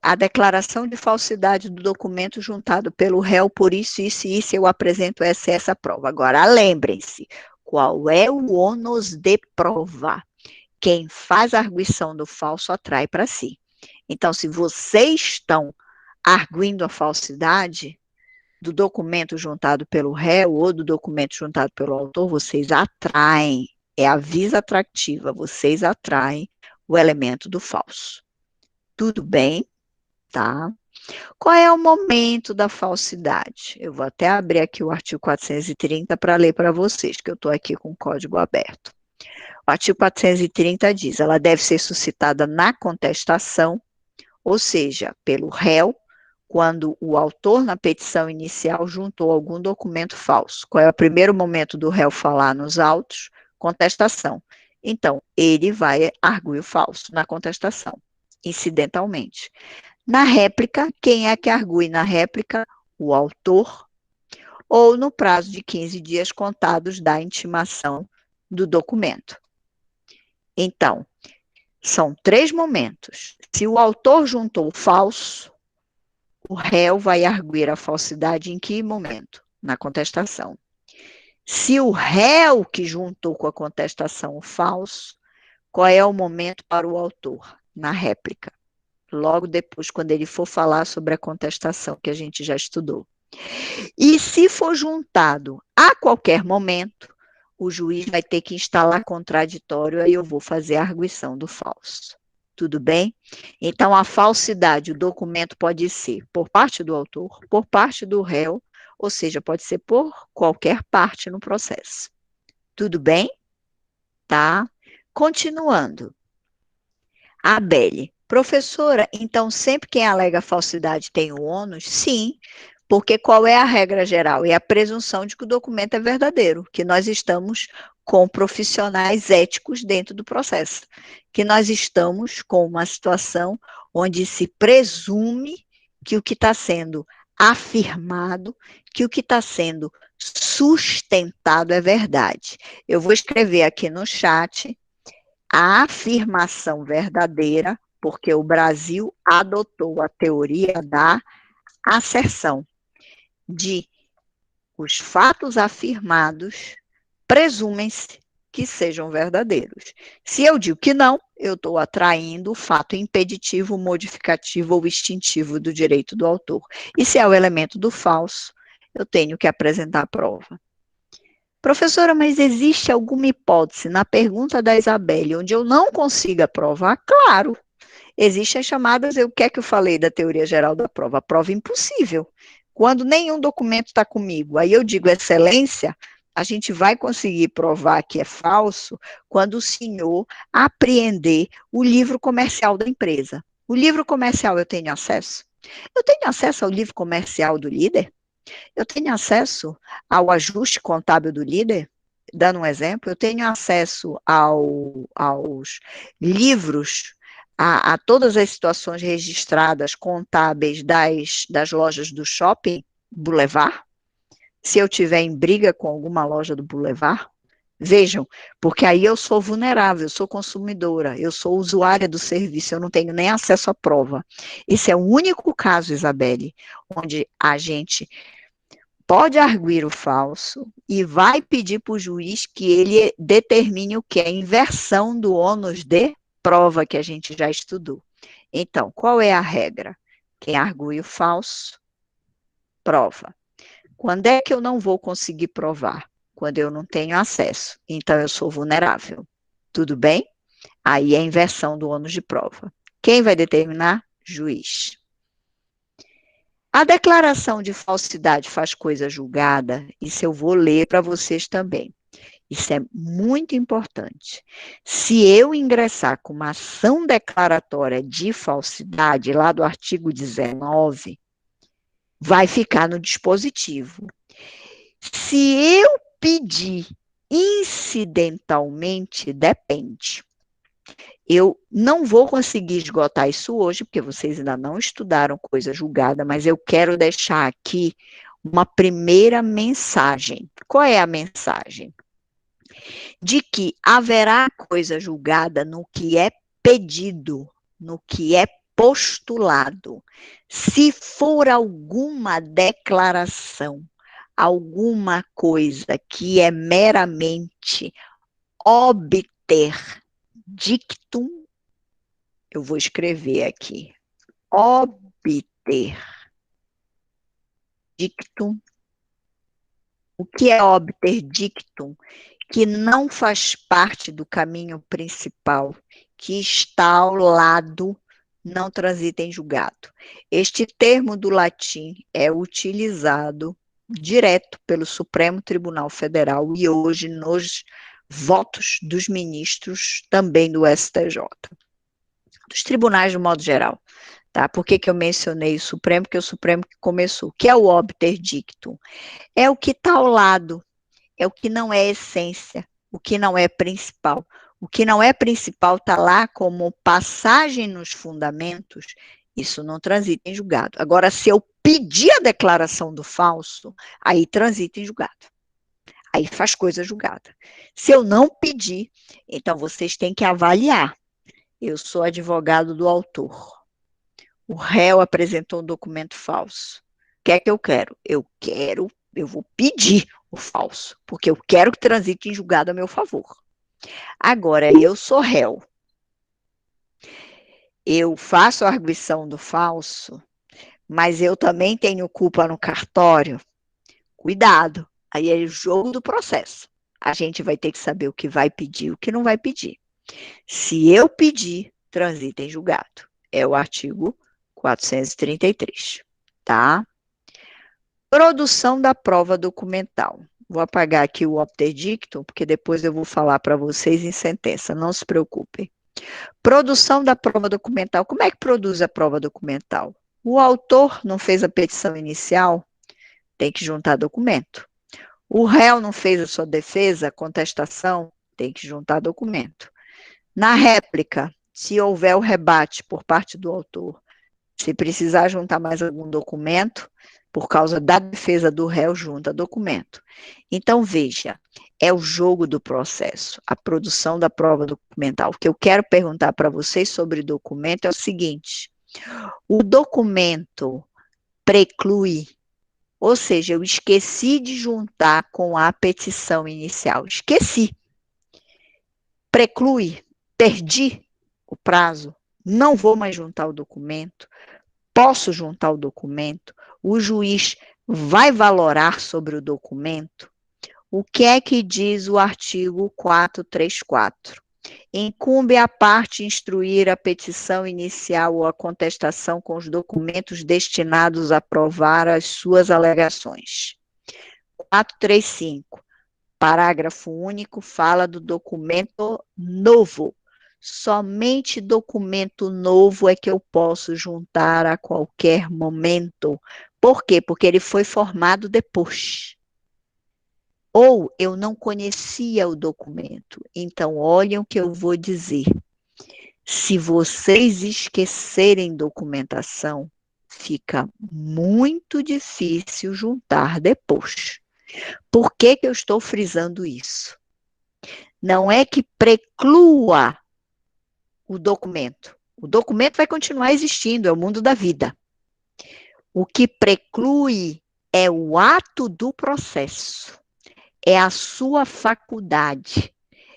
a declaração de falsidade do documento juntado pelo réu por isso, isso e isso, eu apresento essa prova. Agora, lembrem-se, qual é o ônus de prova? Quem faz a arguição do falso atrai para si. Então, se vocês estão arguindo a falsidade do documento juntado pelo réu ou do documento juntado pelo autor, vocês atraem, é a visa atrativa, vocês atraem o elemento do falso. Tudo bem, tá? Qual é o momento da falsidade? Eu vou até abrir aqui o artigo 430 para ler para vocês, que eu estou aqui com o código aberto. O artigo 430 diz, ela deve ser suscitada na contestação, ou seja, pelo réu, quando o autor na petição inicial juntou algum documento falso. Qual é o primeiro momento do réu falar nos autos? Contestação. Então, ele vai arguir o falso na contestação, incidentalmente. Na réplica, quem é que argue na réplica? O autor, ou no prazo de 15 dias contados da intimação do documento. Então, são 3 momentos. Se o autor juntou o falso, o réu vai arguir a falsidade em que momento? Na contestação. Se o réu que juntou com a contestação o falso, qual é o momento para o autor? Na réplica. Logo depois, quando ele for falar sobre a contestação que a gente já estudou. E se for juntado a qualquer momento, o juiz vai ter que instalar contraditório, aí eu vou fazer a arguição do falso. Tudo bem? Então, a falsidade, o documento pode ser por parte do autor, por parte do réu, ou seja, pode ser por qualquer parte no processo. Tudo bem? Tá? Continuando. Abelhe. Professora, então sempre quem alega falsidade tem o ônus? Sim, porque qual é a regra geral? É a presunção de que o documento é verdadeiro, que nós estamos com profissionais éticos dentro do processo, que nós estamos com uma situação onde se presume que o que está sendo afirmado, que o que está sendo sustentado é verdade. Eu vou escrever aqui no chat a afirmação verdadeira, porque o Brasil adotou a teoria da asserção, de os fatos afirmados presumem-se que sejam verdadeiros. Se eu digo que não, eu estou atraindo o fato impeditivo, modificativo ou extintivo do direito do autor. E se é o elemento do falso, eu tenho que apresentar a prova. Professora, mas existe alguma hipótese na pergunta da Isabelle onde eu não consiga provar? Claro, existem as chamadas, o que é que eu falei da teoria geral da prova? A prova impossível. Quando nenhum documento está comigo, aí eu digo excelência, a gente vai conseguir provar que é falso quando o senhor apreender o livro comercial da empresa. O livro comercial eu tenho acesso? Eu tenho acesso ao livro comercial do líder? Eu tenho acesso ao ajuste contábil do líder? Dando um exemplo, eu tenho acesso aos livros, a todas as situações registradas contábeis das lojas do shopping Boulevard? Se eu tiver em briga com alguma loja do Boulevard? Vejam, porque aí eu sou vulnerável, eu sou consumidora, eu sou usuária do serviço, eu não tenho nem acesso à prova. Esse é o único caso, Isabelle, onde a gente pode arguir o falso e vai pedir para o juiz que ele determine o que é a inversão do ônus de prova que a gente já estudou. Então, qual é a regra? Quem argue o falso, prova. Quando é que eu não vou conseguir provar? Quando eu não tenho acesso. Então, eu sou vulnerável. Tudo bem? Aí é a inversão do ônus de prova. Quem vai determinar? Juiz. A declaração de falsidade faz coisa julgada, isso eu vou ler para vocês também. Isso é muito importante. Se eu ingressar com uma ação declaratória de falsidade, lá do artigo 19, vai ficar no dispositivo. Se eu pedir incidentalmente, depende. Eu não vou conseguir esgotar isso hoje, porque vocês ainda não estudaram coisa julgada, mas eu quero deixar aqui uma primeira mensagem. Qual é a mensagem? De que haverá coisa julgada no que é pedido, no que é postulado. Se for alguma declaração, alguma coisa que é meramente obter dictum, eu vou escrever aqui, obter obter dictum. O que é obter dictum? Que não faz parte do caminho principal, que está ao lado, não transita em julgado. Este termo do latim é utilizado direto pelo Supremo Tribunal Federal e hoje nos votos dos ministros também do STJ, dos tribunais de modo geral. Tá? Por que eu mencionei o Supremo? Porque é o Supremo que começou. O que é o obter dictum? É o que está ao lado, é o que não é essência, o que não é principal. O que não é principal está lá como passagem nos fundamentos, isso não transita em julgado. Agora, se eu pedir a declaração do falso, aí transita em julgado. Aí faz coisa julgada. Se eu não pedir, então vocês têm que avaliar. Eu sou advogado do autor. O réu apresentou um documento falso. O que é que eu quero? Eu vou pedir o falso, porque eu quero que transite em julgado a meu favor. Agora, eu sou réu. Eu faço a arguição do falso, mas eu também tenho culpa no cartório. Cuidado, aí é o jogo do processo. A gente vai ter que saber o que vai pedir e o que não vai pedir. Se eu pedir, transita em julgado. É o artigo 433, tá? Produção da prova documental. Vou apagar aqui o obter dictum, porque depois eu vou falar para vocês em sentença, não se preocupem. Produção da prova documental. Como é que produz a prova documental? O autor não fez a petição inicial, tem que juntar documento. O réu não fez a sua defesa, contestação, tem que juntar documento. Na réplica, se houver o rebate por parte do autor, se precisar juntar mais algum documento, por causa da defesa do réu, junta documento. Então, veja, é o jogo do processo, a produção da prova documental. O que eu quero perguntar para vocês sobre documento é o seguinte: o documento preclui, ou seja, eu esqueci de juntar com a petição inicial, esqueci, preclui, perdi o prazo, não vou mais juntar o documento, posso juntar o documento, o juiz vai valorar sobre o documento. O que é que diz o artigo 434? Incumbe à parte instruir a petição inicial ou a contestação com os documentos destinados a provar as suas alegações. 435, parágrafo único, fala do documento novo. Somente documento novo é que eu posso juntar a qualquer momento. Por quê? Porque ele foi formado depois. Ou eu não conhecia o documento. Então, olhem o que eu vou dizer. Se vocês esquecerem documentação, fica muito difícil juntar depois. Por que eu estou frisando isso? Não é que preclua o documento. O documento vai continuar existindo, é o mundo da vida. O que preclui é o ato do processo, é a sua faculdade,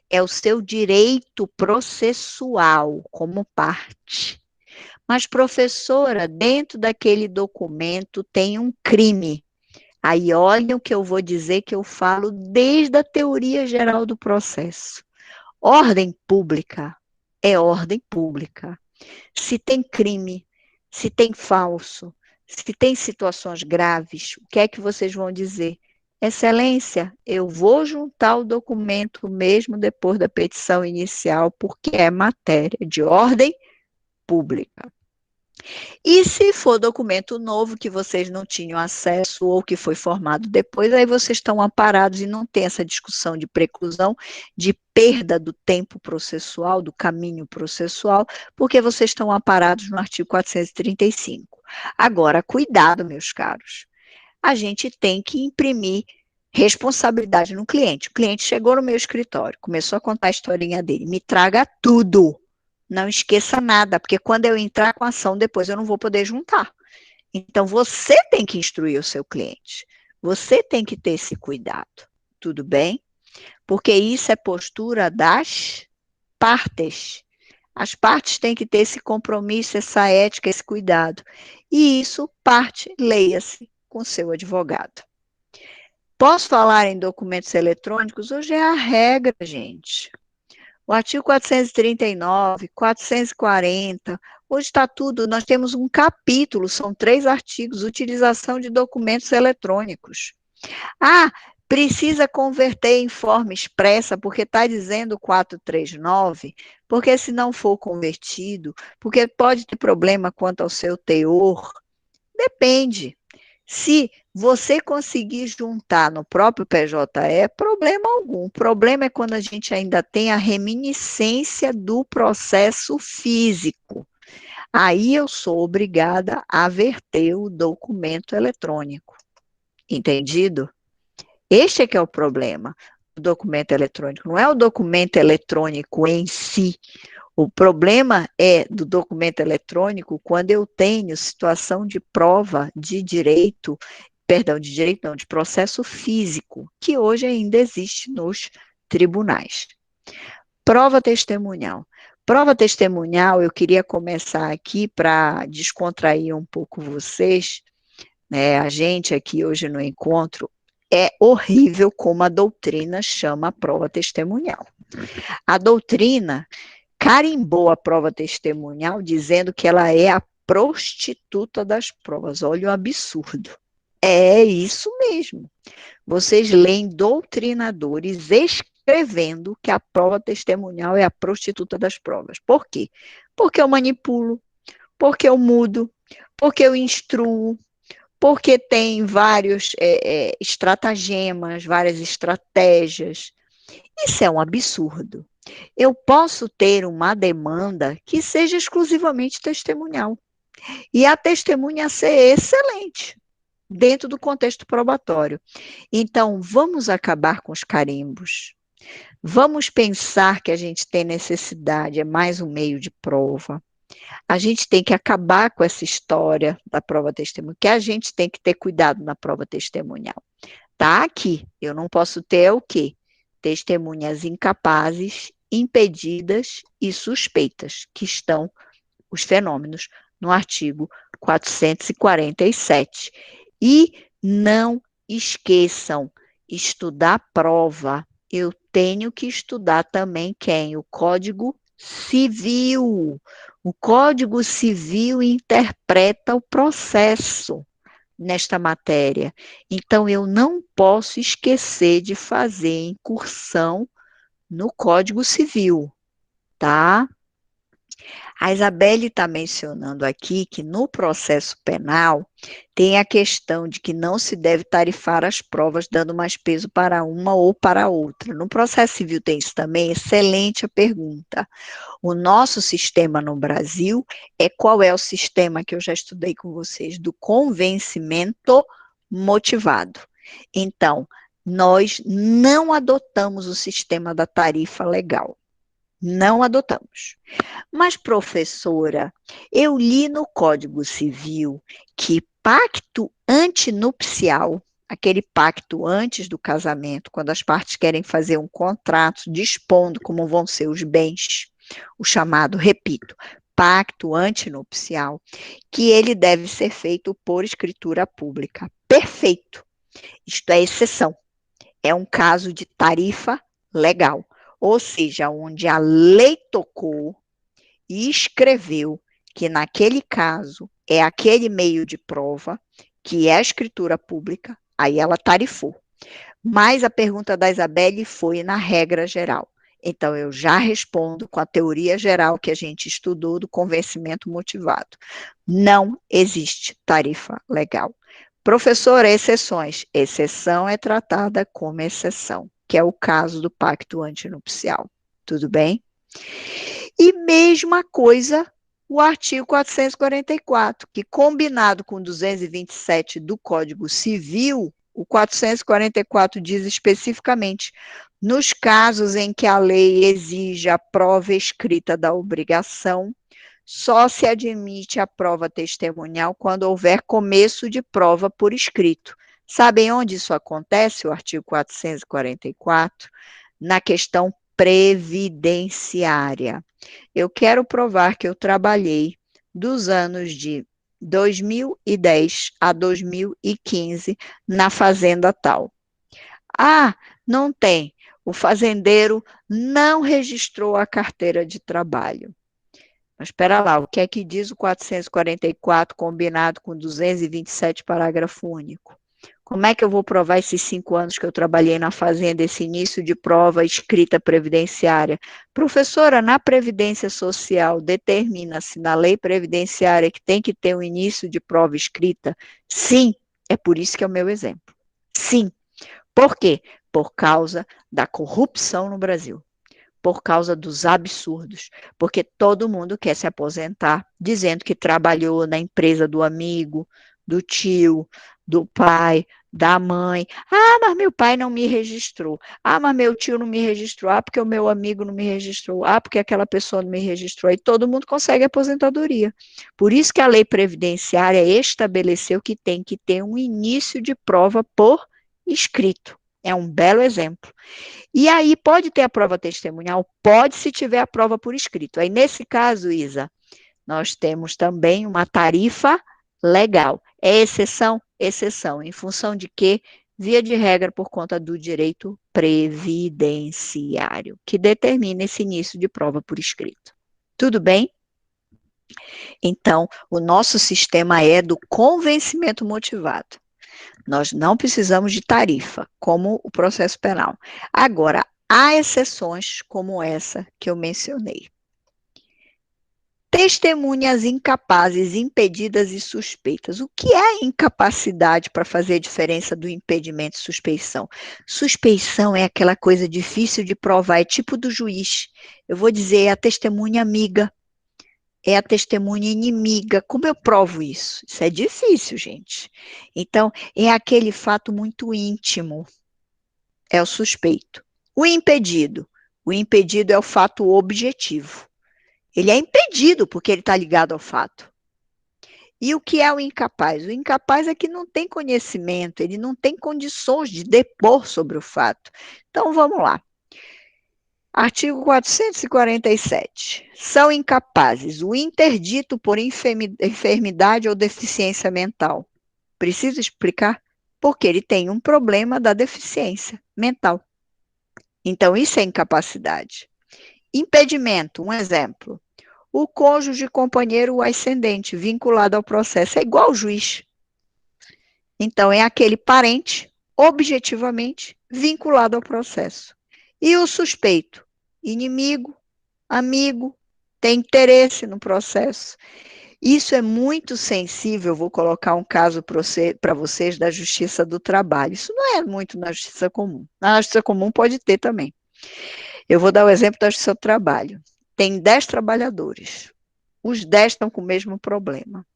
é o seu direito processual como parte. Mas, professora, dentro daquele documento tem um crime. Aí olhem o que eu vou dizer, que eu falo desde a teoria geral do processo. Ordem pública é ordem pública. Se tem crime, se tem falso, se tem situações graves, o que é que vocês vão dizer? Excelência, eu vou juntar o documento mesmo depois da petição inicial, porque é matéria de ordem pública. E se for documento novo que vocês não tinham acesso ou que foi formado depois, aí vocês estão amparados e não tem essa discussão de preclusão, de perda do tempo processual, do caminho processual, porque vocês estão amparados no artigo 435. Agora, cuidado, meus caros. A gente tem que imprimir responsabilidade no cliente. O cliente chegou no meu escritório, começou a contar a historinha dele, me traga tudo. Não esqueça nada, porque quando eu entrar com a ação, depois eu não vou poder juntar. Então, você tem que instruir o seu cliente. Você tem que ter esse cuidado. Tudo bem? Porque isso é postura das partes. As partes têm que ter esse compromisso, essa ética, esse cuidado. E isso parte, leia-se com seu advogado. Posso falar em documentos eletrônicos? Hoje é a regra, gente. O artigo 439, 440, hoje está tudo, nós temos um capítulo, são 3 artigos, utilização de documentos eletrônicos. Ah, precisa converter em forma expressa, porque está dizendo 439, porque se não for convertido, porque pode ter problema quanto ao seu teor, depende. Se você conseguir juntar no próprio PJE, problema algum. O problema é quando a gente ainda tem a reminiscência do processo físico. Aí eu sou obrigada a verter o documento eletrônico. Entendido? Este é que é o problema do documento eletrônico. Não é o documento eletrônico em si. O problema é do documento eletrônico quando eu tenho situação de prova de direito, perdão, de direito não, de processo físico, que hoje ainda existe nos tribunais. Prova testemunhal. Prova testemunhal, eu queria começar aqui para descontrair um pouco vocês, né? A gente aqui hoje no encontro, é horrível como a doutrina chama a prova testemunhal. A doutrina carimbou a prova testemunhal dizendo que ela é a prostituta das provas. Olha o absurdo. É isso mesmo. Vocês leem doutrinadores escrevendo que a prova testemunhal é a prostituta das provas. Por quê? Porque eu manipulo, porque eu mudo, porque eu instruo, porque tem vários estratagemas, várias estratégias. Isso é um absurdo. Eu posso ter uma demanda que seja exclusivamente testemunhal. E a testemunha ser excelente dentro do contexto probatório. Então, vamos acabar com os carimbos. Vamos pensar que a gente tem necessidade, é mais um meio de prova. A gente tem que acabar com essa história da prova testemunhal, que a gente tem que ter cuidado na prova testemunhal. Tá aqui, eu não posso ter o quê? Testemunhas incapazes, impedidas e suspeitas, que estão os fenômenos no artigo 447. E não esqueçam, estudar prova, eu tenho que estudar também quem? O Código Civil. O Código Civil interpreta o processo nesta matéria. Então, eu não posso esquecer de fazer incursão no Código Civil, tá? A Isabelle está mencionando aqui que no processo penal tem a questão de que não se deve tarifar as provas dando mais peso para uma ou para outra. No processo civil tem isso também? Excelente a pergunta. O nosso sistema no Brasil qual é o sistema que eu já estudei com vocês? Do convencimento motivado. Então, nós não adotamos o sistema da tarifa legal. Não adotamos. Mas, professora, eu li no Código Civil que pacto antinupcial, aquele pacto antes do casamento, quando as partes querem fazer um contrato dispondo como vão ser os bens, o chamado, repito, pacto antinupcial, que ele deve ser feito por escritura pública. Perfeito. Isto é exceção. É um caso de tarifa legal. Ou seja, onde a lei tocou e escreveu que naquele caso é aquele meio de prova, que é a escritura pública, aí ela tarifou. Mas a pergunta da Isabelle foi na regra geral. Então, eu já respondo com a teoria geral que a gente estudou do convencimento motivado. Não existe tarifa legal. Professora, exceções. Exceção é tratada como exceção, que é o caso do pacto antinupcial. Tudo bem? E mesma coisa o artigo 444, que combinado com 227 do Código Civil, o 444 diz especificamente, nos casos em que a lei exige a prova escrita da obrigação, só se admite a prova testemunhal quando houver começo de prova por escrito. Sabem onde isso acontece, o artigo 444? Na questão previdenciária. Eu quero provar que eu trabalhei dos anos de 2010 a 2015 na fazenda tal. Ah, não tem. O fazendeiro não registrou a carteira de trabalho. Mas espera lá, o que é que diz o 444 combinado com 227, parágrafo único? Como é que eu vou provar esses 5 anos que eu trabalhei na fazenda, esse início de prova escrita previdenciária? Professora, na Previdência Social, determina-se na lei previdenciária que tem que ter um início de prova escrita? Sim, é por isso que é o meu exemplo. Sim. Por quê? Por causa da corrupção no Brasil, por causa dos absurdos, porque todo mundo quer se aposentar dizendo que trabalhou na empresa do amigo, do tio, do pai, da mãe. Ah, mas meu pai não me registrou. Ah, mas meu tio não me registrou. Ah, porque o meu amigo não me registrou. Ah, porque aquela pessoa não me registrou. Aí todo mundo consegue aposentadoria. Por isso que a lei previdenciária estabeleceu que tem que ter um início de prova por escrito. É um belo exemplo. E aí pode ter a prova testemunhal? Pode, se tiver a prova por escrito. Aí, nesse caso, Isa, nós temos também uma tarifa legal. É exceção? Exceção. Em função de quê? Via de regra, por conta do direito previdenciário, que determina esse início de prova por escrito. Tudo bem? Então, o nosso sistema é do convencimento motivado. Nós não precisamos de tarifa, como o processo penal. Agora, há exceções como essa que eu mencionei. Testemunhas incapazes, impedidas e suspeitas. O que é incapacidade para fazer a diferença do impedimento e suspeição? Suspeição é aquela coisa difícil de provar, é tipo do juiz. Eu vou dizer, é a testemunha amiga, é a testemunha inimiga. Como eu provo isso? Isso é difícil, gente. Então, é aquele fato muito íntimo, é o suspeito. O impedido. O impedido é o fato objetivo. Ele é impedido porque ele está ligado ao fato. E o que é o incapaz? O incapaz é que não tem conhecimento, ele não tem condições de depor sobre o fato. Então, vamos lá. Artigo 447. São incapazes o interdito por enfermidade ou deficiência mental. Preciso explicar? Porque ele tem um problema da deficiência mental. Então, isso é incapacidade. Impedimento, um exemplo. O cônjuge, companheiro ou ascendente vinculado ao processo é igual ao juiz. Então, é aquele parente, objetivamente, vinculado ao processo. E o suspeito? Inimigo, amigo, tem interesse no processo. Isso é muito sensível, vou colocar um caso para vocês da Justiça do Trabalho. Isso não é muito na Justiça Comum. Na Justiça Comum pode ter também. Eu vou dar o exemplo da Justiça do Trabalho. Tem 10 trabalhadores. Os 10 estão com o mesmo problema.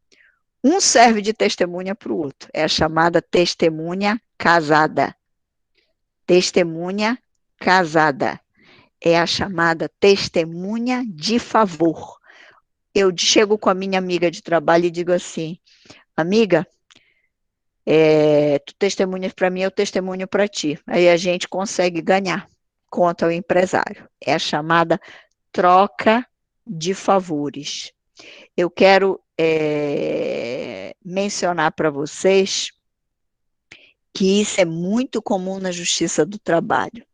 Um serve de testemunha para o outro. É a chamada testemunha casada. Testemunha casada. É a chamada testemunha de favor. Eu chego com a minha amiga de trabalho e digo assim, amiga, tu testemunhas para mim, eu testemunho para ti. Aí a gente consegue ganhar contra o empresário. É a chamada troca de favores. Eu quero mencionar para vocês que isso é muito comum na Justiça do Trabalho.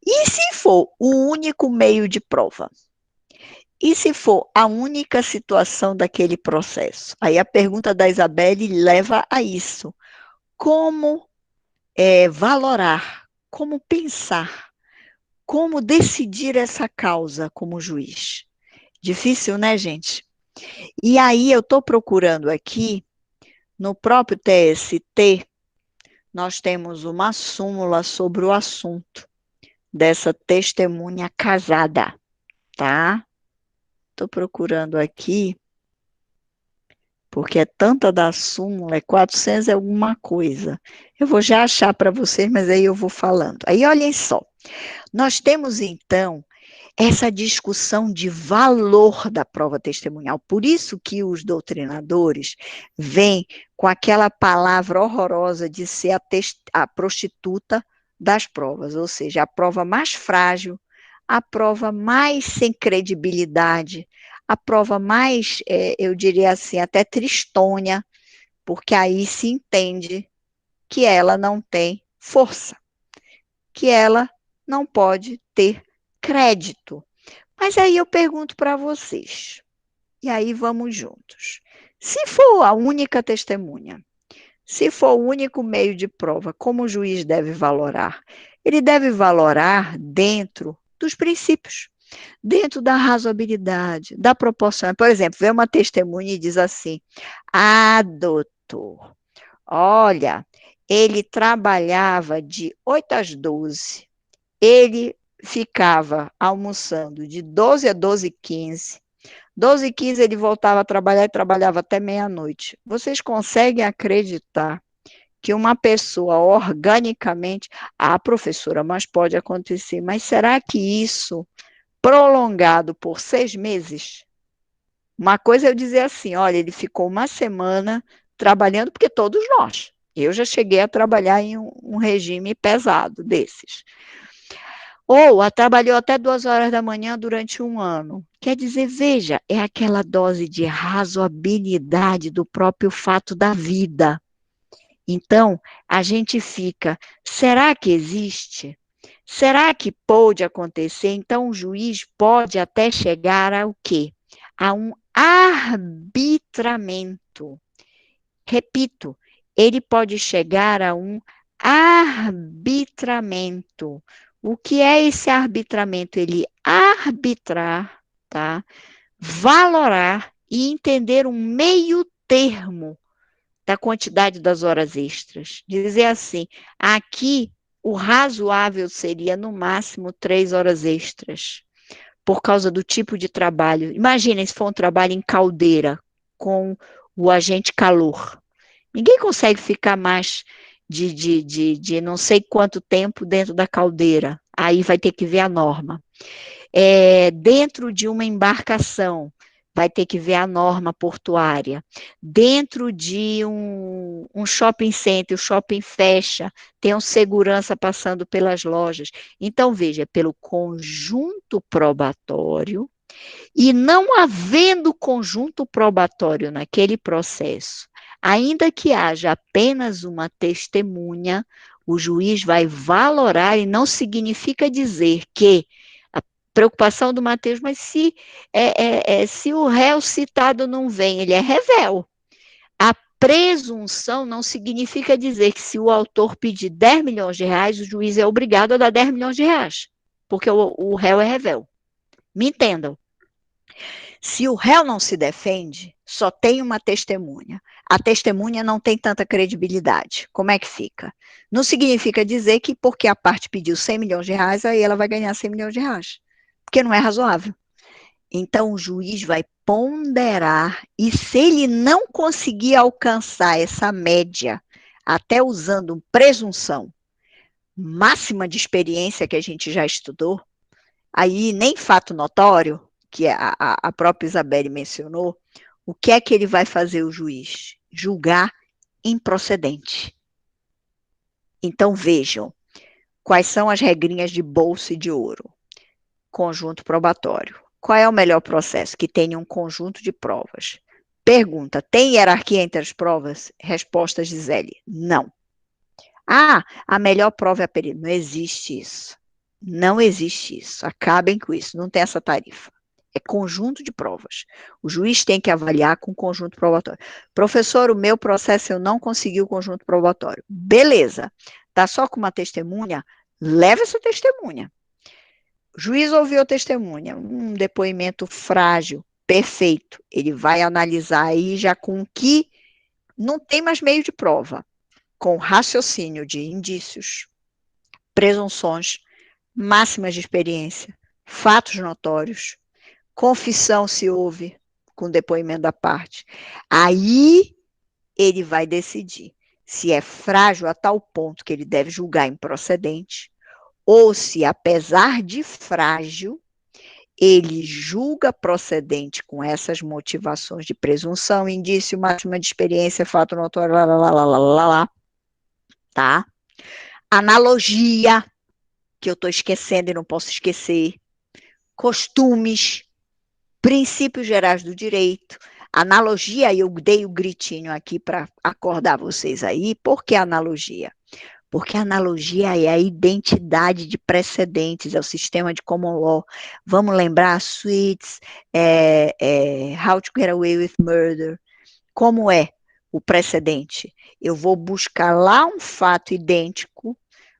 E se for o único meio de prova? E se for a única situação daquele processo? Aí a pergunta da Isabelle leva a isso. Como valorar, como pensar, como decidir essa causa como juiz? Difícil, né, gente? E aí eu estou procurando aqui, no próprio TST, nós temos uma súmula sobre o assunto dessa testemunha casada, tá? Estou procurando aqui, porque é tanta da súmula, é 400 alguma coisa. Eu vou já achar para vocês, mas aí eu vou falando. Aí, olhem só, nós temos, então, essa discussão de valor da prova testemunhal. Por isso que os doutrinadores vêm com aquela palavra horrorosa de ser a prostituta das provas, ou seja, a prova mais frágil, a prova mais sem credibilidade, a prova mais, eu diria assim, até tristonha, porque aí se entende que ela não tem força, que ela não pode ter crédito. Mas aí eu pergunto para vocês, e aí vamos juntos. Se for a única testemunha, se for o único meio de prova, como o juiz deve valorar? Ele deve valorar dentro dos princípios, dentro da razoabilidade, da proporção. Por exemplo, vem uma testemunha e diz assim: Ah, doutor, olha, ele trabalhava de 8 às 12, ele ficava almoçando de 12 a 12h15. 12h15 ele voltava a trabalhar e trabalhava até meia-noite. Vocês conseguem acreditar que uma pessoa organicamente, professora, mas pode acontecer, mas será que isso prolongado por 6 meses? Uma coisa é eu dizer assim, olha, ele ficou uma semana trabalhando, porque todos nós, eu já cheguei a trabalhar em um regime pesado desses. Ou trabalhou até 2 horas da manhã durante um ano. Quer dizer, veja, é aquela dose de razoabilidade do próprio fato da vida. Então, a gente fica, será que existe? Será que pode acontecer? Então, o juiz pode até chegar a o quê? A um arbitramento. Repito, ele pode chegar a um arbitramento. O que é esse arbitramento? Ele arbitrar, tá? Valorar e entender um meio termo da quantidade das horas extras. Dizer assim, aqui o razoável seria no máximo 3 horas extras, por causa do tipo de trabalho. Imaginem se for um trabalho em caldeira, com o agente calor. Ninguém consegue ficar mais de não sei quanto tempo dentro da caldeira. Aí vai ter que ver a norma. Dentro de uma embarcação, vai ter que ver a norma portuária. Dentro de um shopping center, o shopping fecha, tem um segurança passando pelas lojas. Então, veja, pelo conjunto probatório, e não havendo conjunto probatório naquele processo, ainda que haja apenas uma testemunha, o juiz vai valorar, e não significa dizer que a preocupação do Mateus, mas se o réu citado não vem, ele é revel. A presunção não significa dizer que se o autor pedir 10 milhões de reais, o juiz é obrigado a dar 10 milhões de reais, porque o réu é revel. Me entendam. Se o réu não se defende, só tem uma testemunha. A testemunha não tem tanta credibilidade. Como é que fica? Não significa dizer que porque a parte pediu 100 milhões de reais, aí ela vai ganhar 100 milhões de reais. Porque não é razoável. Então, o juiz vai ponderar, e se ele não conseguir alcançar essa média, até usando presunção máxima de experiência que a gente já estudou, aí nem fato notório, que a própria Isabelle mencionou, o que é que ele vai fazer o juiz? Julgar improcedente. Então vejam, quais são as regrinhas de bolsa e de ouro? Conjunto probatório. Qual é o melhor processo? Que tenha um conjunto de provas. Pergunta, tem hierarquia entre as provas? Resposta, Gisele, não. A melhor prova é a perita. Não existe isso. Não existe isso. Acabem com isso. Não tem essa tarifa. É conjunto de provas. O juiz tem que avaliar com conjunto probatório. Professor, o meu processo eu não consegui o conjunto probatório. Beleza. Está só com uma testemunha? Leve essa testemunha. O juiz ouviu a testemunha. Um depoimento frágil. Perfeito. Ele vai analisar aí já com que não tem mais meio de prova. Com raciocínio de indícios, presunções, máximas de experiência, fatos notórios, confissão se houve, com depoimento da parte. Aí ele vai decidir se é frágil a tal ponto que ele deve julgar improcedente, ou se, apesar de frágil, ele julga procedente com essas motivações de presunção, indício, máxima de experiência, fato notório, lá, tá? Analogia, que eu estou esquecendo e não posso esquecer, costumes, princípios gerais do direito, analogia, eu dei o gritinho aqui para acordar vocês aí, por que analogia? Porque a analogia é a identidade de precedentes, é o sistema de common law. Vamos lembrar Suits, How to Get Away with Murder. Como é o precedente? Eu vou buscar lá um fato idêntico,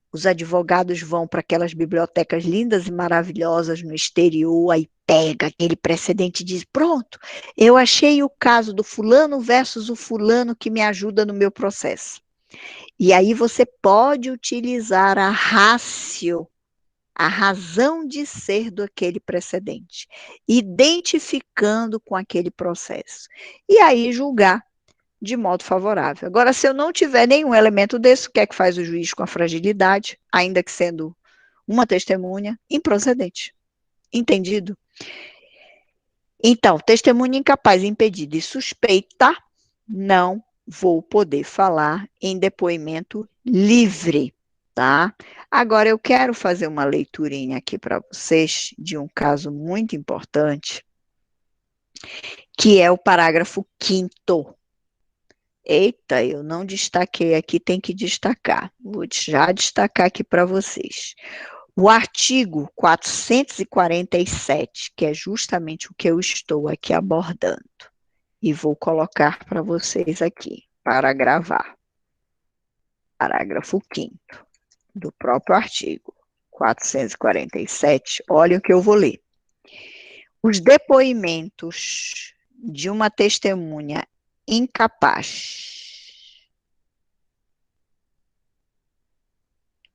os advogados vão para aquelas bibliotecas lindas e maravilhosas no exterior, aí pega aquele precedente e diz, pronto, eu achei o caso do fulano versus o fulano que me ajuda no meu processo. E aí você pode utilizar a ratio, a razão de ser do aquele precedente, identificando com aquele processo. E aí julgar de modo favorável. Agora, se eu não tiver nenhum elemento desse, o que é que faz o juiz com a fragilidade, ainda que sendo uma testemunha, improcedente. Entendido? Então, testemunha incapaz, impedida e suspeita, não vou poder falar em depoimento livre, tá? Agora, eu quero fazer uma leiturinha aqui para vocês de um caso muito importante, que é o parágrafo 5º. Eita, eu não destaquei aqui, tem que destacar. Vou já destacar aqui para vocês. O artigo 447, que é justamente o que eu estou aqui abordando, e vou colocar para vocês aqui, para gravar. Parágrafo 5º do próprio artigo 447, olha o que eu vou ler. Os depoimentos de uma testemunha incapaz.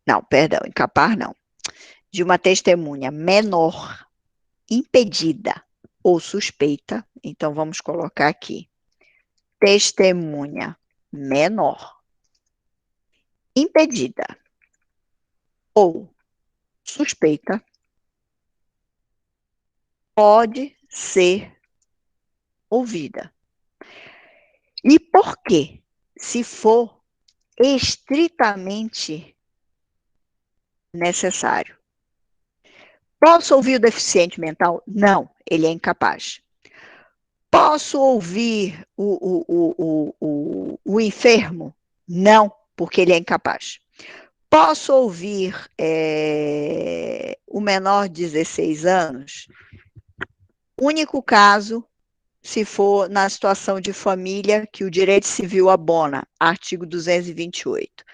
Não, perdão, incapaz não. De uma testemunha menor, impedida ou suspeita, então vamos colocar aqui, testemunha menor, impedida ou suspeita, pode ser ouvida. E por quê? Se for estritamente necessário. Posso ouvir o deficiente mental? Não, ele é incapaz. Posso ouvir o enfermo? Não, porque ele é incapaz. Posso ouvir o menor de 16 anos? Único caso, se for na situação de família que o direito civil abona, artigo 228.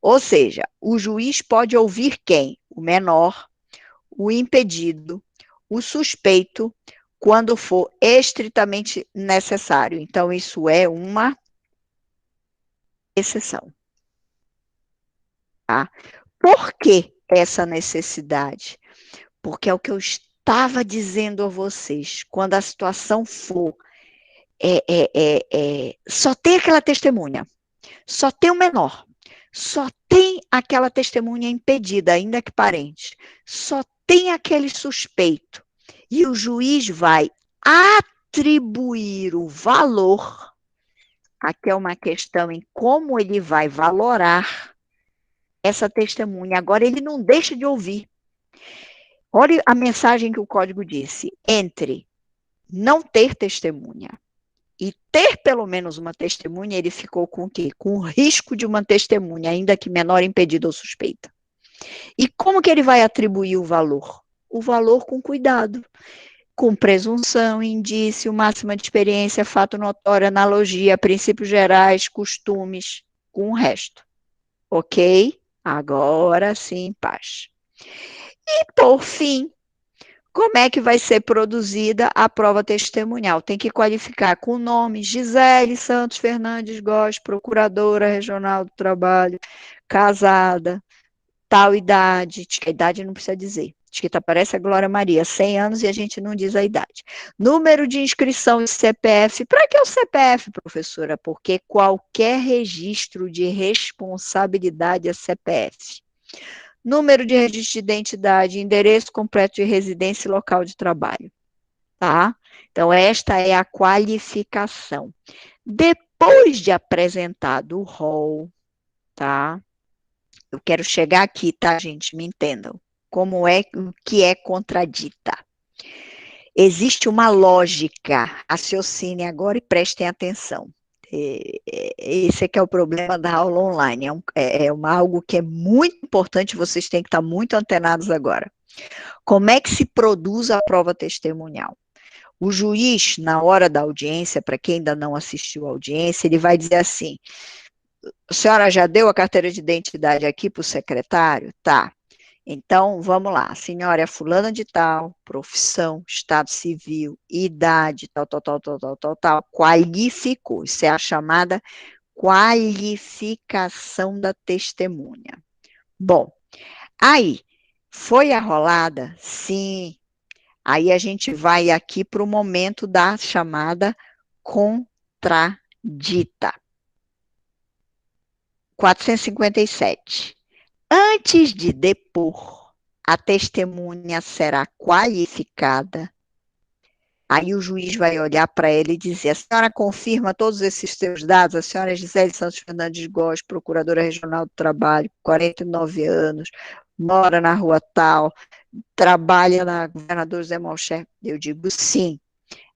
Ou seja, o juiz pode ouvir quem? O menor, o impedido, o suspeito, quando for estritamente necessário. Então, isso é uma exceção. Tá? Por que essa necessidade? Porque é o que eu estava dizendo a vocês, quando a situação for, só tem aquela testemunha, só tem o menor, só tem aquela testemunha impedida, ainda que parente, só tem aquele suspeito, e o juiz vai atribuir o valor, aqui é uma questão em como ele vai valorar essa testemunha. Agora, ele não deixa de ouvir. Olha a mensagem que o código disse, entre não ter testemunha e ter pelo menos uma testemunha, ele ficou com o quê? Com o risco de uma testemunha, ainda que menor, impedida ou suspeita. E como que ele vai atribuir o valor? O valor com cuidado, com presunção, indício, máxima de experiência, fato notório, analogia, princípios gerais, costumes, com o resto. Ok? Agora sim, paz. E por fim, como é que vai ser produzida a prova testemunhal? Tem que qualificar com o nome Gisele Santos Fernandes Góes, procuradora regional do trabalho, casada, tal idade, a idade não precisa dizer. Escrita parece a Glória Maria, 100 anos e a gente não diz a idade. Número de inscrição em CPF. Para que o CPF, professora? Porque qualquer registro de responsabilidade é CPF. Número de registro de identidade, endereço completo de residência e local de trabalho, tá? Então, esta é a qualificação. Depois de apresentado o rol, tá? Eu quero chegar aqui, tá, gente? Me entendam. Como é o que é contradita. Existe uma lógica, raciocine agora e prestem atenção. Esse é que é o problema da aula online, algo que é muito importante, vocês têm que estar muito antenados agora. Como é que se produz a prova testemunhal? O juiz, na hora da audiência, para quem ainda não assistiu à audiência, ele vai dizer assim, a senhora já deu a carteira de identidade aqui para o secretário? Tá. Então, vamos lá. A senhora é fulana de tal, profissão, estado civil, idade, tal, qualificou. Isso é a chamada qualificação da testemunha. Bom, aí, foi arrolada? Sim. Aí a gente vai aqui para o momento da chamada contradita. 457. Antes de depor, a testemunha será qualificada. Aí o juiz vai olhar para ela e dizer: a senhora confirma todos esses seus dados? A senhora é Gisele Santos Fernandes Góes, procuradora regional do trabalho, 49 anos, mora na rua tal, trabalha na governador Zé Malcher? Eu digo sim.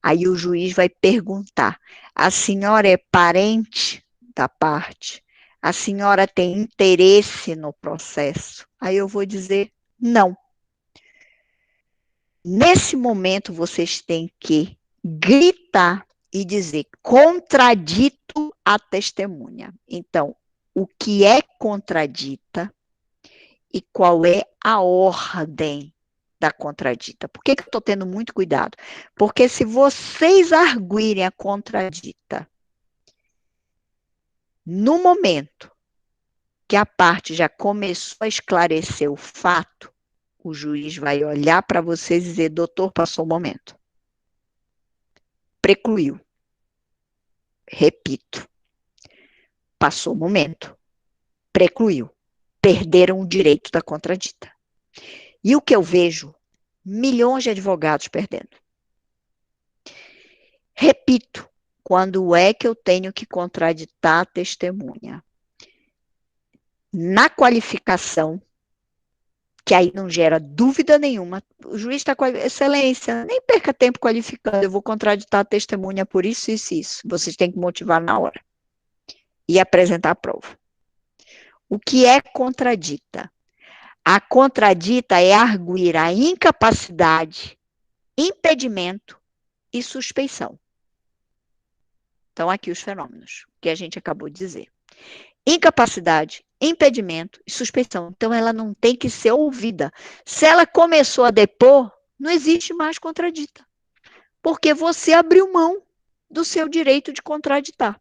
Aí o juiz vai perguntar: a senhora é parente da parte? A senhora tem interesse no processo? Aí eu vou dizer não. Nesse momento, vocês têm que gritar e dizer: contradito a testemunha. Então, o que é contradita e qual é a ordem da contradita? Por que eu estou tendo muito cuidado? Porque se vocês arguirem a contradita no momento que a parte já começou a esclarecer o fato, o juiz vai olhar para vocês e dizer: doutor, passou o momento. Precluiu. Repito, passou o momento. Precluiu. Perderam o direito da contradita. E o que eu vejo? Milhões de advogados perdendo. Repito, quando é que eu tenho que contraditar a testemunha? Na qualificação, que aí não gera dúvida nenhuma, o juiz está com excelência, nem perca tempo qualificando, eu vou contraditar a testemunha por isso, isso e isso. Vocês têm que motivar na hora e apresentar a prova. O que é contradita? A contradita é arguir a incapacidade, impedimento e suspeição. Então, aqui os fenômenos que a gente acabou de dizer. Incapacidade, impedimento e suspeição. Então, ela não tem que ser ouvida. Se ela começou a depor, não existe mais contradita. Porque você abriu mão do seu direito de contraditar.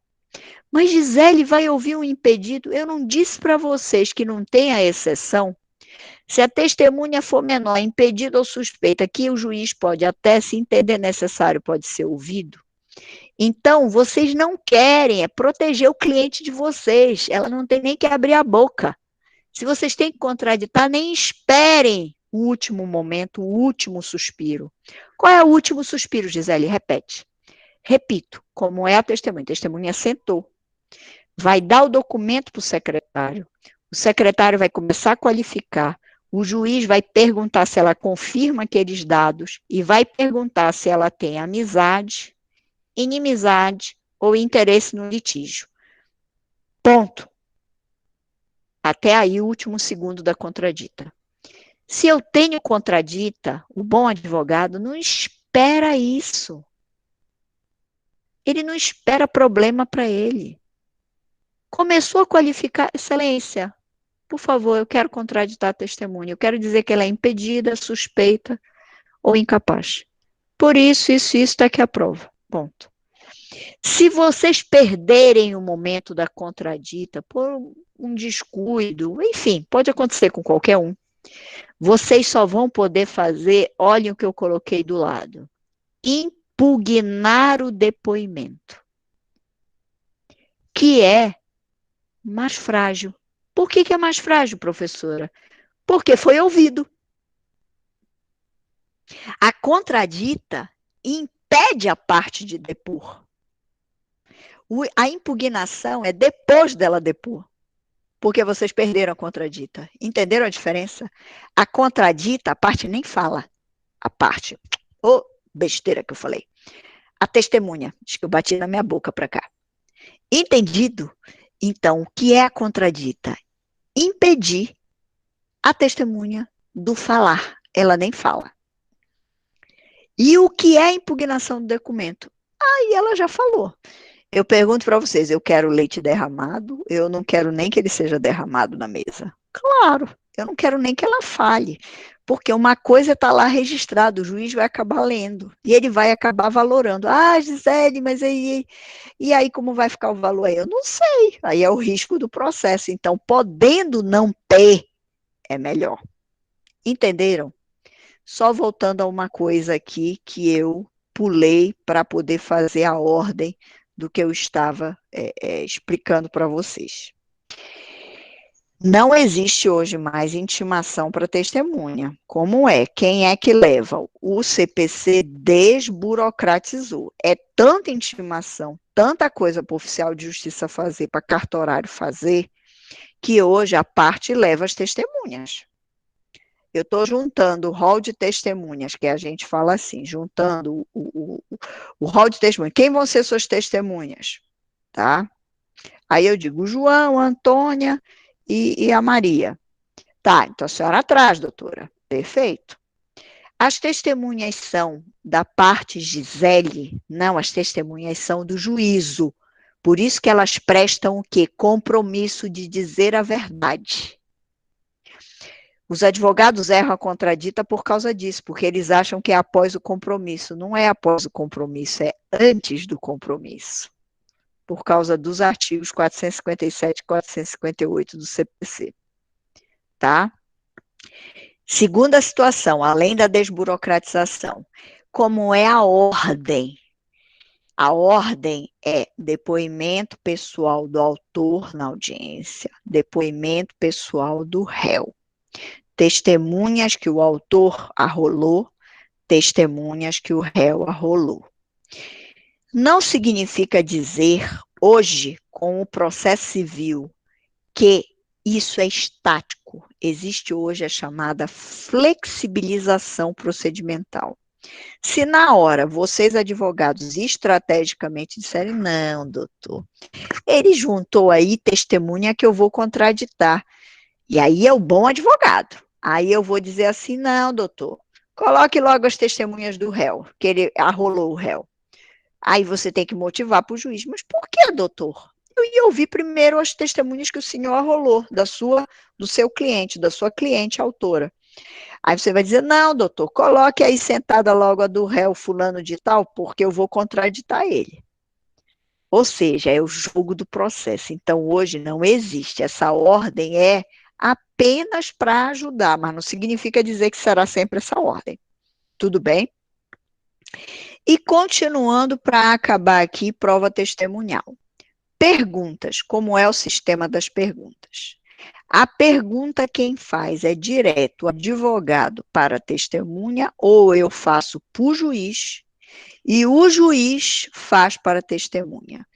Mas Gisele vai ouvir um impedido? Eu não disse para vocês que não tem a exceção? Se a testemunha for menor, impedida ou suspeita, que o juiz pode até, se entender necessário, pode ser ouvido. Então, vocês não querem, é proteger o cliente de vocês. Ela não tem nem que abrir a boca. Se vocês têm que contraditar, nem esperem o último momento, o último suspiro. Qual é o último suspiro, Gisele? Repete. Repito, como é a testemunha? A testemunha sentou, vai dar o documento para o secretário vai começar a qualificar, o juiz vai perguntar se ela confirma aqueles dados e vai perguntar se ela tem amizade, inimizade ou interesse no litígio. Ponto. Até aí o último segundo da contradita. Se eu tenho contradita, o bom advogado não espera isso. Ele não espera problema para ele. Começou a qualificar, excelência, por favor, eu quero contraditar a testemunha, eu quero dizer que ela é impedida, suspeita ou incapaz. Por isso está aqui a prova. Ponto. Se vocês perderem o momento da contradita por um descuido, enfim, pode acontecer com qualquer um, vocês só vão poder fazer, olhem o que eu coloquei do lado, impugnar o depoimento, que é mais frágil. Por que é mais frágil, professora? Porque foi ouvido. A contradita impede a parte de depor. A impugnação é depois dela depor, porque vocês perderam a contradita. Entenderam a diferença? A contradita, a parte nem fala. A parte Ô, besteira que eu falei. A testemunha. Acho que eu bati na minha boca para cá. Entendido? Então, o que é a contradita? Impedir a testemunha do falar. Ela nem fala. E o que é a impugnação do documento? Aí ela já falou. Eu pergunto para vocês, eu quero leite derramado, eu não quero nem que ele seja derramado na mesa. Claro, eu não quero nem que ela fale, porque uma coisa está lá registrada, o juiz vai acabar lendo, e ele vai acabar valorando. Ah, Gisele, mas e aí como vai ficar o valor aí? Eu não sei, aí é o risco do processo. Então, podendo não ter, é melhor. Entenderam? Só voltando a uma coisa aqui que eu pulei para poder fazer a ordem do que eu estava explicando para vocês. Não existe hoje mais intimação para testemunha. Como é? Quem é que leva? O CPC desburocratizou. É tanta intimação, tanta coisa para o oficial de justiça fazer, para cartorário fazer, que hoje a parte leva as testemunhas. Eu estou juntando o rol de testemunhas, que a gente fala assim, juntando o rol de testemunhas. Quem vão ser suas testemunhas? Tá? Aí eu digo João, a Antônia e a Maria. Tá, então a senhora atrás, doutora. Perfeito. As testemunhas são da parte Gisele? Não, as testemunhas são do juízo. Por isso que elas prestam o quê? Compromisso de dizer a verdade. Os advogados erram a contradita por causa disso, porque eles acham que é após o compromisso. Não é após o compromisso, é antes do compromisso, por causa dos artigos 457 e 458 do CPC. Tá? Segunda situação, além da desburocratização, como é a ordem? A ordem é depoimento pessoal do autor na audiência, depoimento pessoal do réu. Testemunhas que o autor arrolou, testemunhas que o réu arrolou. Não significa dizer, hoje, com o processo civil, que isso é estático. Existe hoje a chamada flexibilização procedimental. Se na hora vocês, advogados, estrategicamente disserem, não, doutor, ele juntou aí testemunha que eu vou contraditar. E aí é o bom advogado. Aí eu vou dizer assim, não, doutor, coloque logo as testemunhas do réu, que ele arrolou o réu. Aí você tem que motivar para o juiz. Mas por que, doutor? Eu ia ouvir primeiro as testemunhas que o senhor arrolou, do seu cliente, da sua cliente autora. Aí você vai dizer, não, doutor, coloque aí sentada logo a do réu fulano de tal, porque eu vou contraditar ele. Ou seja, é o jogo do processo. Então, hoje não existe. Essa ordem é apenas para ajudar, mas não significa dizer que será sempre essa ordem. Tudo bem? E continuando para acabar aqui, prova testemunhal. Perguntas. Como é o sistema das perguntas? A pergunta quem faz é direto o advogado para a testemunha ou eu faço para o juiz e o juiz faz para a testemunha.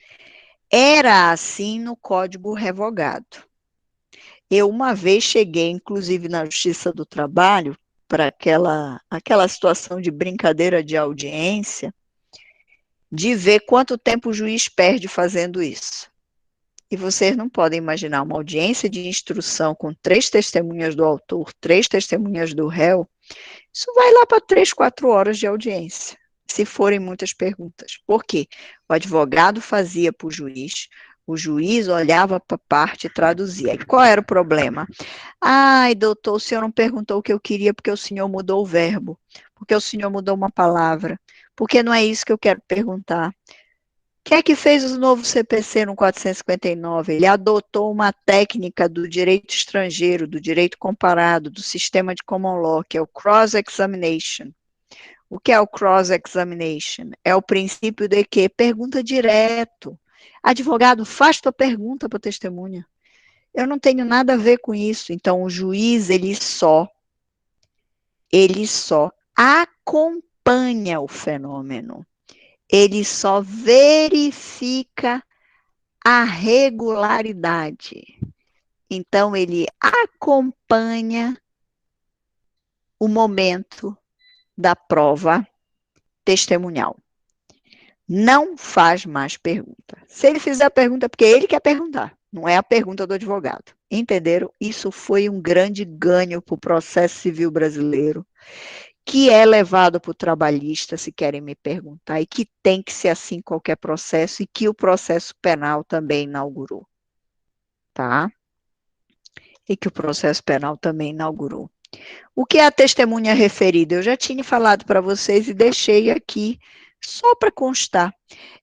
Era assim no Código Revogado. Eu uma vez cheguei, inclusive, na Justiça do Trabalho, para aquela situação de brincadeira de audiência, de ver quanto tempo o juiz perde fazendo isso. E vocês não podem imaginar uma audiência de instrução com 3 testemunhas do autor, 3 testemunhas do réu, isso vai lá para 3, 4 horas de audiência, se forem muitas perguntas. Por quê? O advogado fazia para o juiz olhava para a parte e traduzia. E qual era o problema? Ai, doutor, o senhor não perguntou o que eu queria porque o senhor mudou o verbo, porque o senhor mudou uma palavra, porque não é isso que eu quero perguntar. Quem é que fez o novo CPC no 459? Ele adotou uma técnica do direito estrangeiro, do direito comparado, do sistema de common law, que é o cross-examination. O que é o cross-examination? É o princípio de que pergunta direto. Advogado, faz tua pergunta para a testemunha. Eu não tenho nada a ver com isso. Então, o juiz, ele só acompanha o fenômeno. Ele só verifica a regularidade. Então, ele acompanha o momento da prova testemunhal. Não faz mais pergunta. Se ele fizer a pergunta, é porque ele quer perguntar, não é a pergunta do advogado. Entenderam? Isso foi um grande ganho para o processo civil brasileiro, que é levado para o trabalhista, se querem me perguntar, e que tem que ser assim qualquer processo, e que o processo penal também inaugurou, tá? E que o processo penal também inaugurou. O que é a testemunha referida? Eu já tinha falado para vocês e deixei aqui só para constar.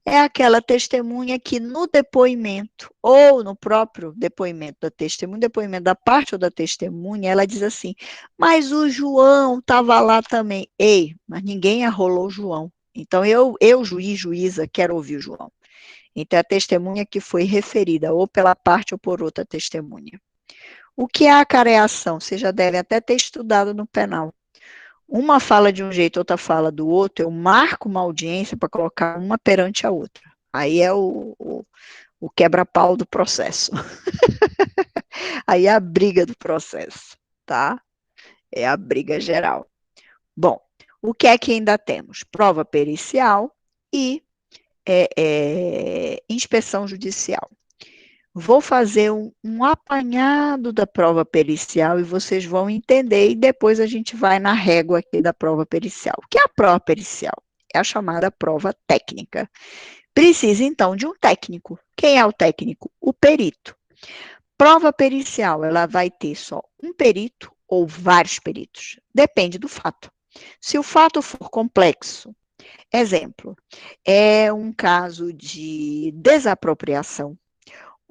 É aquela testemunha que no depoimento, ou no próprio depoimento da testemunha, depoimento da parte ou da testemunha, ela diz assim, mas o João estava lá também. Ei, mas ninguém arrolou o João. Então, juiz, juíza, quero ouvir o João. Então, é a testemunha que foi referida, ou pela parte ou por outra testemunha. O que é a acareação? Vocês já devem até ter estudado no penal. Uma fala de um jeito, outra fala do outro, eu marco uma audiência para colocar uma perante a outra. Aí é o quebra-pau do processo. Aí é a briga do processo, tá? É a briga geral. Bom, o que é que ainda temos? Prova pericial e inspeção judicial. Vou fazer um apanhado da prova pericial e vocês vão entender, e depois a gente vai na régua aqui da prova pericial. O que é a prova pericial? É a chamada prova técnica. Precisa, então, de um técnico. Quem é o técnico? O perito. Prova pericial, ela vai ter só um perito ou vários peritos. Depende do fato. Se o fato for complexo, exemplo, é um caso de desapropriação,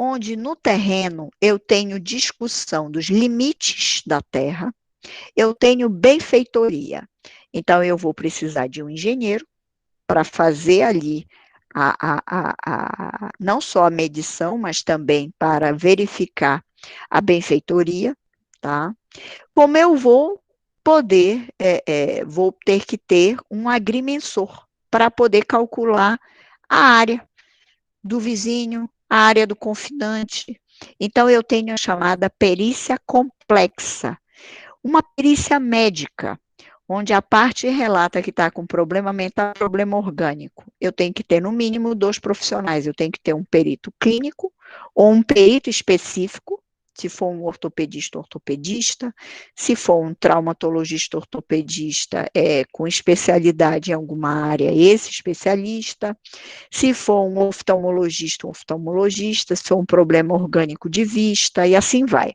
onde no terreno eu tenho discussão dos limites da terra, eu tenho benfeitoria. Então, eu vou precisar de um engenheiro para fazer ali não só a medição, mas também para verificar a benfeitoria, tá? Como eu vou poder, vou ter que ter um agrimensor para poder calcular a área do vizinho, a área do confinante. Então, eu tenho a chamada perícia complexa, uma perícia médica, onde a parte relata que está com problema mental, problema orgânico. Eu tenho que ter, no mínimo, 2 profissionais. Eu tenho que ter um perito clínico ou um perito específico, se for um ortopedista, se for um traumatologista ortopedista com especialidade em alguma área, esse especialista, se for um oftalmologista, se for um problema orgânico de vista, e assim vai.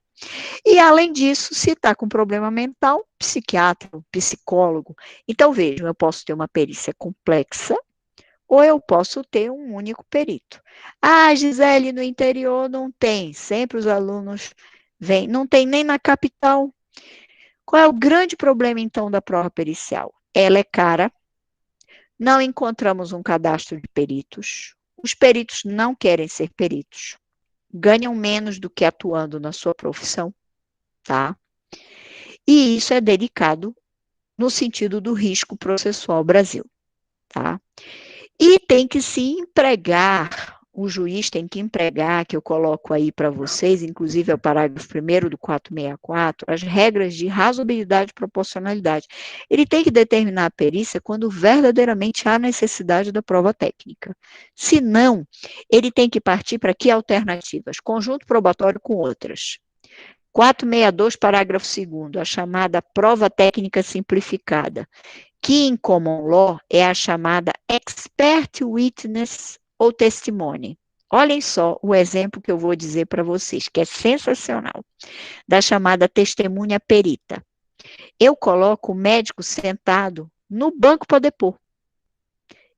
E, além disso, se está com problema mental, psiquiatra, psicólogo. Então, vejam, eu posso ter uma perícia complexa ou eu posso ter um único perito. Ah, Gisele, no interior não tem. Sempre os alunos vêm. Não tem nem na capital. Qual é o grande problema, então, da prova pericial? Ela é cara, não encontramos um cadastro de peritos, os peritos não querem ser peritos, ganham menos do que atuando na sua profissão, tá? E isso é delicado no sentido do risco processual Brasil, tá? E tem que se empregar, o juiz tem que empregar, que eu coloco aí para vocês, inclusive é o parágrafo 1º do 464, as regras de razoabilidade e proporcionalidade. Ele tem que determinar a perícia quando verdadeiramente há necessidade da prova técnica. Se não, ele tem que partir para que alternativas? Conjunto probatório com outras. 462, parágrafo 2º, a chamada prova técnica simplificada, que em common law é a chamada expert witness ou testimony. Olhem só o exemplo que eu vou dizer para vocês, que é sensacional, da chamada testemunha perita. Eu coloco o médico sentado no banco para depor.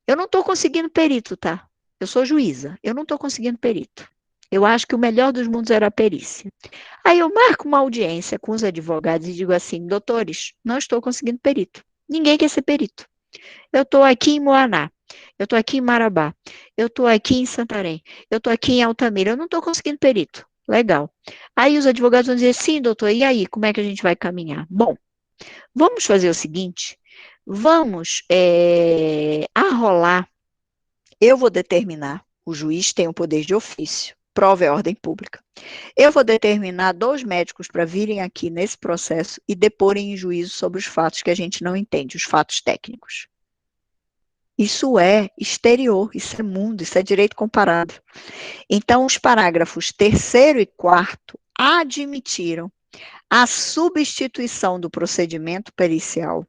Eu não estou conseguindo perito, tá? Eu sou juíza, eu não estou conseguindo perito. Eu acho que o melhor dos mundos era a perícia. Aí eu marco uma audiência com os advogados e digo assim, doutores, não estou conseguindo perito. Ninguém quer ser perito. Eu estou aqui em Moaná, eu estou aqui em Marabá, eu estou aqui em Santarém, eu estou aqui em Altamira, eu não estou conseguindo perito. Legal. Aí os advogados vão dizer, sim, doutor, e aí, como é que a gente vai caminhar? Bom, vamos fazer o seguinte, vamos arrolar, eu vou determinar, o juiz tem o poder de ofício, prova é ordem pública. Eu vou determinar 2 médicos para virem aqui nesse processo e deporem em juízo sobre os fatos que a gente não entende, os fatos técnicos. Isso é exterior, isso é mundo, isso é direito comparado. Então, os parágrafos 3º e 4º admitiram a substituição do procedimento pericial,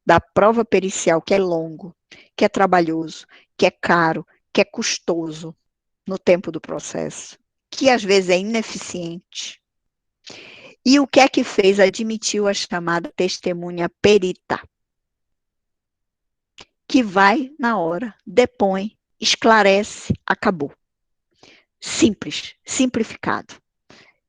da prova pericial, que é longo, que é trabalhoso, que é caro, que é custoso no tempo do processo, que às vezes é ineficiente. E o que é que fez? Admitiu a chamada testemunha perita, que vai na hora, depõe, esclarece, acabou. Simples, simplificado.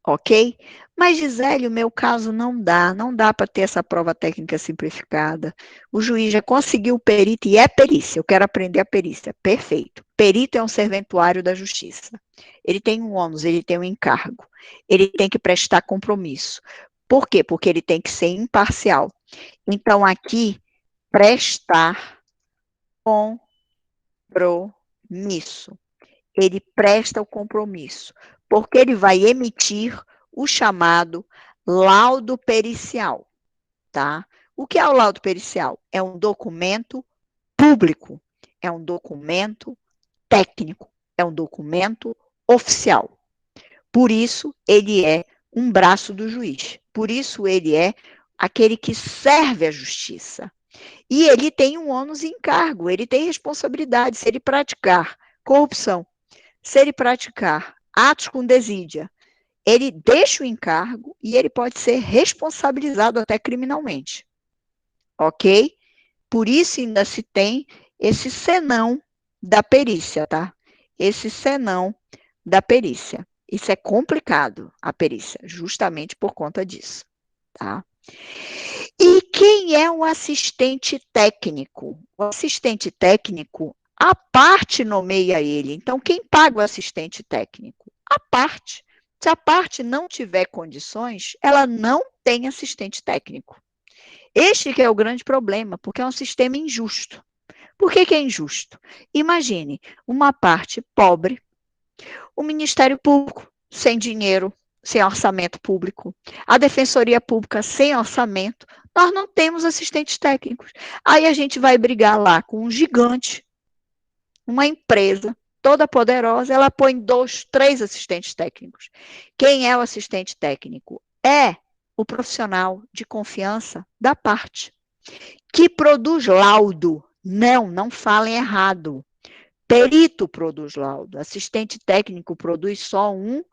Ok? Mas, Gisele, o meu caso não dá para ter essa prova técnica simplificada. O juiz já conseguiu o perito e é perícia, eu quero aprender a perícia. Perfeito. Perito é um serventuário da justiça. Ele tem um ônus, ele tem um encargo, ele tem que prestar compromisso. Por quê? Porque ele tem que ser imparcial. Então, aqui, prestar compromisso. Ele presta o compromisso, porque ele vai emitir o chamado laudo pericial, tá? O que é o laudo pericial? É um documento público, é um documento técnico, é um documento oficial. Por isso, ele é um braço do juiz. Por isso, ele é aquele que serve a justiça. E ele tem um ônus e encargo, ele tem responsabilidade. Se ele praticar corrupção, se ele praticar atos com desídia, ele deixa o encargo e ele pode ser responsabilizado até criminalmente. Ok? Por isso ainda se tem esse senão da perícia, tá? Esse senão da perícia. Isso é complicado, a perícia, justamente por conta disso, tá? E quem é o assistente técnico? O assistente técnico, a parte nomeia ele. Então, quem paga o assistente técnico? A parte. Se a parte não tiver condições, ela não tem assistente técnico. Este que é o grande problema, porque é um sistema injusto. Por que que é injusto? Imagine uma parte pobre, o Ministério Público sem dinheiro, sem orçamento público, a Defensoria Pública sem orçamento, nós não temos assistentes técnicos. Aí a gente vai brigar lá com um gigante, uma empresa toda poderosa, ela põe 2, 3 assistentes técnicos. Quem é o assistente técnico? É o profissional de confiança da parte, que produz laudo. Não, não falem errado. Perito produz laudo, assistente técnico produz só um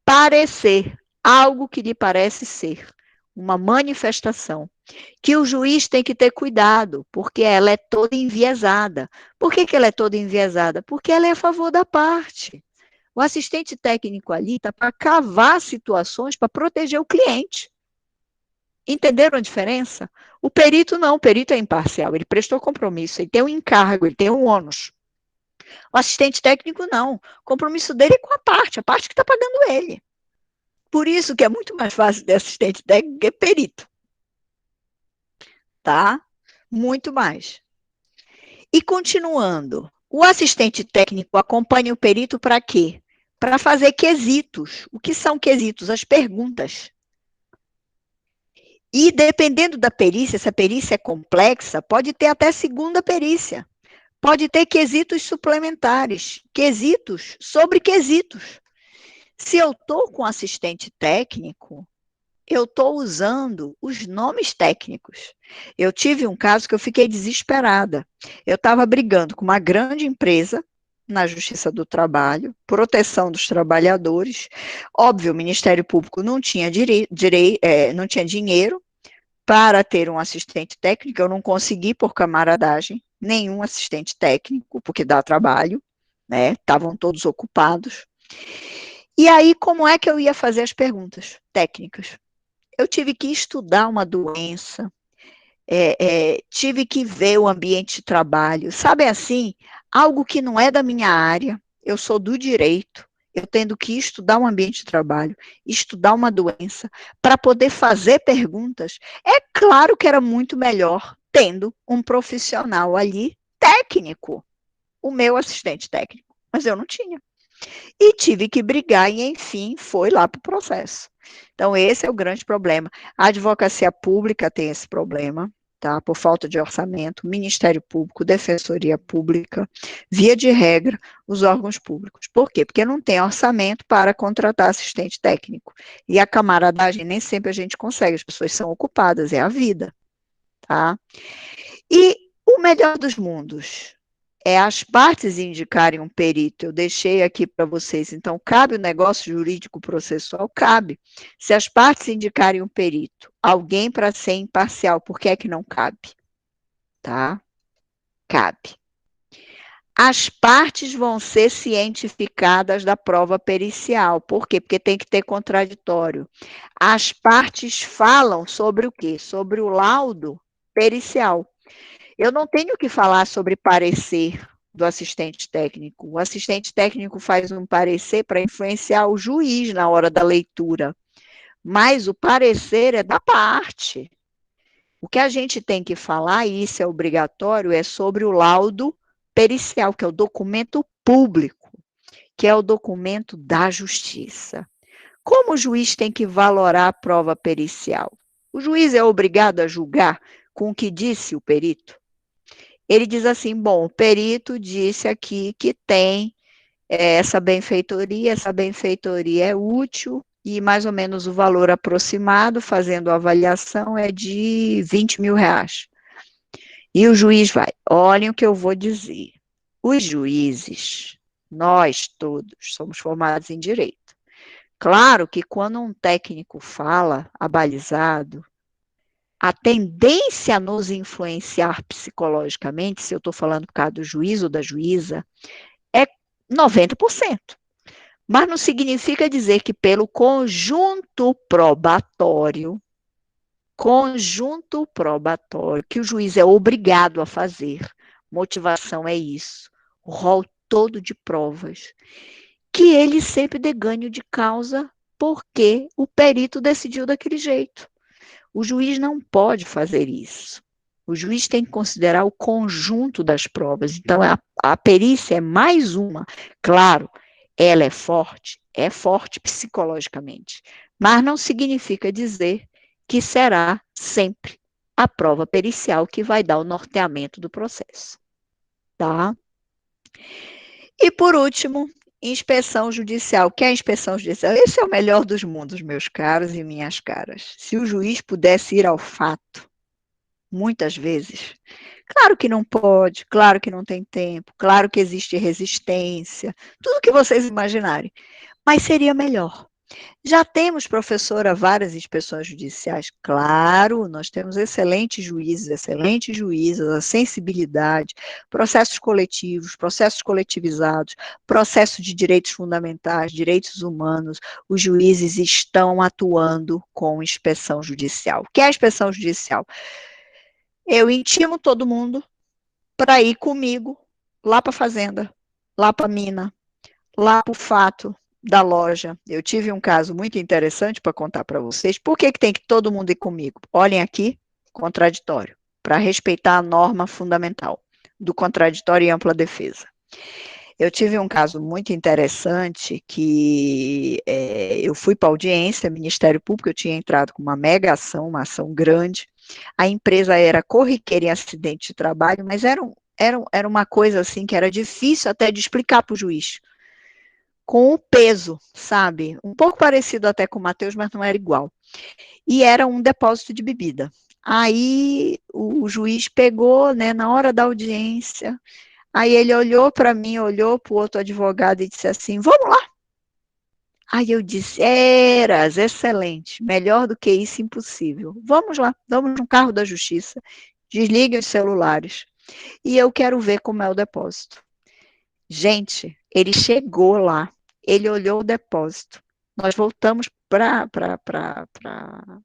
parecer, algo que lhe parece ser, uma manifestação, que o juiz tem que ter cuidado, porque ela é toda enviesada. Por que que ela é toda enviesada? Porque ela é a favor da parte. O assistente técnico ali está para cavar situações para proteger o cliente. Entenderam a diferença? O perito não, o perito é imparcial, ele prestou compromisso, ele tem um encargo, ele tem um ônus. O assistente técnico não, o compromisso dele é com a parte que está pagando ele. Por isso que é muito mais fácil ter assistente técnico que perito. Tá? Muito mais. E continuando, o assistente técnico acompanha o perito para quê? Para fazer quesitos. O que são quesitos? As perguntas. E dependendo da perícia, se a perícia é complexa, pode ter até segunda perícia. Pode ter quesitos suplementares, quesitos sobre quesitos. Se eu estou com assistente técnico, eu estou usando os nomes técnicos. Eu tive um caso que eu fiquei desesperada. Eu estava brigando com uma grande empresa na Justiça do Trabalho, proteção dos trabalhadores. Óbvio, o Ministério Público não tinha, não tinha dinheiro para ter um assistente técnico, eu não consegui por camaradagem nenhum assistente técnico, porque dá trabalho, né? Estavam todos ocupados. E aí, como é que eu ia fazer as perguntas técnicas? Eu tive que estudar uma doença, tive que ver o ambiente de trabalho, sabe assim, algo que não é da minha área, eu sou do direito, eu tendo que estudar um ambiente de trabalho, estudar uma doença, para poder fazer perguntas, é claro que era muito melhor tendo um profissional ali técnico, o meu assistente técnico, mas eu não tinha. E tive que brigar e, enfim, foi lá para o processo. Então, esse é o grande problema. A advocacia pública tem esse problema. tá? Por falta de orçamento, Ministério Público, Defensoria Pública, via de regra, os órgãos públicos. Por quê? Porque não tem orçamento para contratar assistente técnico. E a camaradagem nem sempre a gente consegue, as pessoas são ocupadas, é a vida, tá? E o melhor dos mundos é as partes indicarem um perito. Eu deixei aqui para vocês. Então, cabe o negócio jurídico processual? Cabe. Se as partes indicarem um perito, alguém para ser imparcial, por que é que não cabe? Tá? Cabe. As partes vão ser cientificadas da prova pericial. Por quê? Porque tem que ter contraditório. As partes falam sobre o quê? Sobre o laudo pericial. Eu não tenho que falar sobre parecer do assistente técnico. O assistente técnico faz um parecer para influenciar o juiz na hora da leitura, mas o parecer é da parte. O que a gente tem que falar, e isso é obrigatório, é sobre o laudo pericial, que é o documento público, que é o documento da justiça. Como o juiz tem que valorar a prova pericial? O juiz é obrigado a julgar com o que disse o perito? Ele diz assim, bom, o perito disse aqui que tem essa benfeitoria é útil e mais ou menos o valor aproximado, fazendo a avaliação, é de 20 mil reais. E o juiz vai, olhem o que eu vou dizer. Os juízes, nós todos, somos formados em direito. Claro que quando um técnico fala abalizado, a tendência a nos influenciar psicologicamente, se eu estou falando por causa do juiz ou da juíza, é 90%. Mas não significa dizer que pelo conjunto probatório, que o juiz é obrigado a fazer, motivação é isso, o rol todo de provas, que ele sempre dê ganho de causa porque o perito decidiu daquele jeito. O juiz não pode fazer isso. O juiz tem que considerar o conjunto das provas. Então, a perícia é mais uma. Claro, ela é forte psicologicamente, mas não significa dizer que será sempre a prova pericial que vai dar o norteamento do processo. Tá? E, por último, inspeção judicial. O que é a inspeção judicial? Esse é o melhor dos mundos, meus caros e minhas caras. Se o juiz pudesse ir ao fato, muitas vezes, claro que não pode, claro que não tem tempo, claro que existe resistência, tudo que vocês imaginarem, mas seria melhor. Já temos, professora, várias inspeções judiciais? Claro, nós temos excelentes juízes, excelentes juízas, a sensibilidade, processos coletivizados, processo de direitos fundamentais, direitos humanos, os juízes estão atuando com inspeção judicial. O que é a inspeção judicial? Eu intimo todo mundo para ir comigo lá para a fazenda, lá para a mina, lá para o fato da loja. Eu tive um caso muito interessante para contar para vocês. Por que tem que todo mundo ir comigo? Olhem aqui, contraditório, para respeitar a norma fundamental do contraditório e ampla defesa. Eu tive um caso muito interessante que eu fui para a audiência, Ministério Público, eu tinha entrado com uma mega ação, uma ação grande. A empresa era corriqueira em acidente de trabalho, mas era uma coisa assim que era difícil até de explicar para o juiz. Com o peso, sabe? Um pouco parecido até com o Matheus, mas não era igual. E era um depósito de bebida. Aí o juiz pegou, né, na hora da audiência, aí ele olhou para mim, olhou para o outro advogado e disse assim, vamos lá. Aí eu disse, eras, excelente, melhor do que isso, impossível. Vamos lá, vamos no carro da justiça, desliguem os celulares e eu quero ver como é o depósito. Gente, ele chegou lá, ele olhou o depósito, nós voltamos para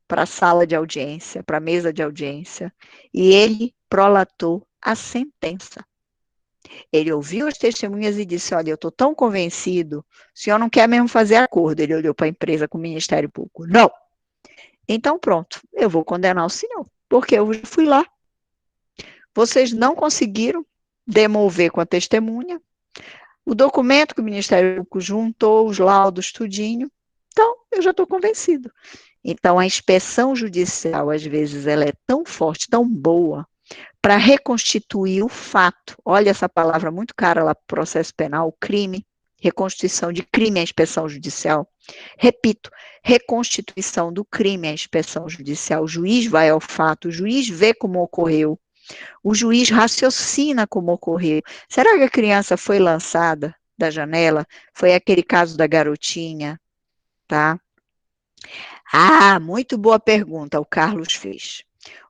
a sala de audiência, para a mesa de audiência, e ele prolatou a sentença. Ele ouviu as testemunhas e disse, olha, eu estou tão convencido, o senhor não quer mesmo fazer acordo. Ele olhou para a empresa, com o Ministério Público. Não. Então, pronto, eu vou condenar o senhor, porque eu fui lá. Vocês não conseguiram demover com a testemunha, o documento que o Ministério Público juntou, os laudos, tudinho. Então, eu já estou convencido. Então, a inspeção judicial, às vezes, ela é tão forte, tão boa, para reconstituir o fato. Olha essa palavra muito cara lá para o processo penal, o crime, reconstituição de crime à inspeção judicial. Repito, reconstituição do crime à inspeção judicial. O juiz vai ao fato, o juiz vê como ocorreu, o juiz raciocina como ocorreu. Será que a criança foi lançada da janela? Foi aquele caso da garotinha, tá? Ah, muito boa pergunta, o Carlos fez.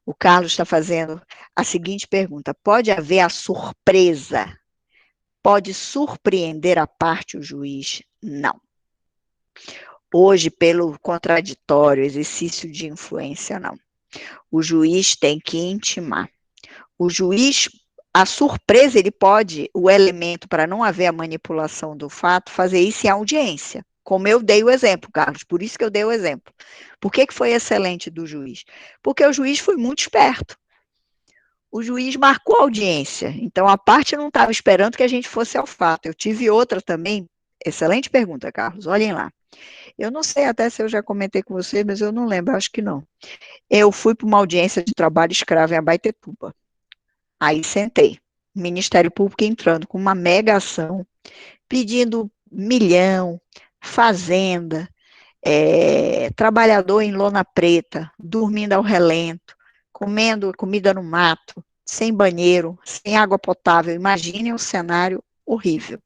O Carlos está fazendo a seguinte pergunta: pode haver a surpresa? Pode surpreender a parte o juiz? Não. Hoje, pelo contraditório, exercício de influência, não. O juiz tem que intimar. O juiz, a surpresa, ele pode, o elemento para não haver a manipulação do fato, fazer isso em audiência. Como eu dei o exemplo, Carlos, por isso que eu dei o exemplo. Por que foi excelente do juiz? Porque o juiz foi muito esperto. O juiz marcou a audiência, então a parte não estava esperando que a gente fosse ao fato. Eu tive outra também, excelente pergunta, Carlos, olhem lá. Eu não sei até se eu já comentei com você, mas eu não lembro, acho que não. Eu fui para uma audiência de trabalho escravo em Abaetetuba. Aí sentei, Ministério Público entrando com uma mega ação, pedindo milhão, fazenda, trabalhador em lona preta, dormindo ao relento, comendo comida no mato, sem banheiro, sem água potável. Imaginem um cenário horrível,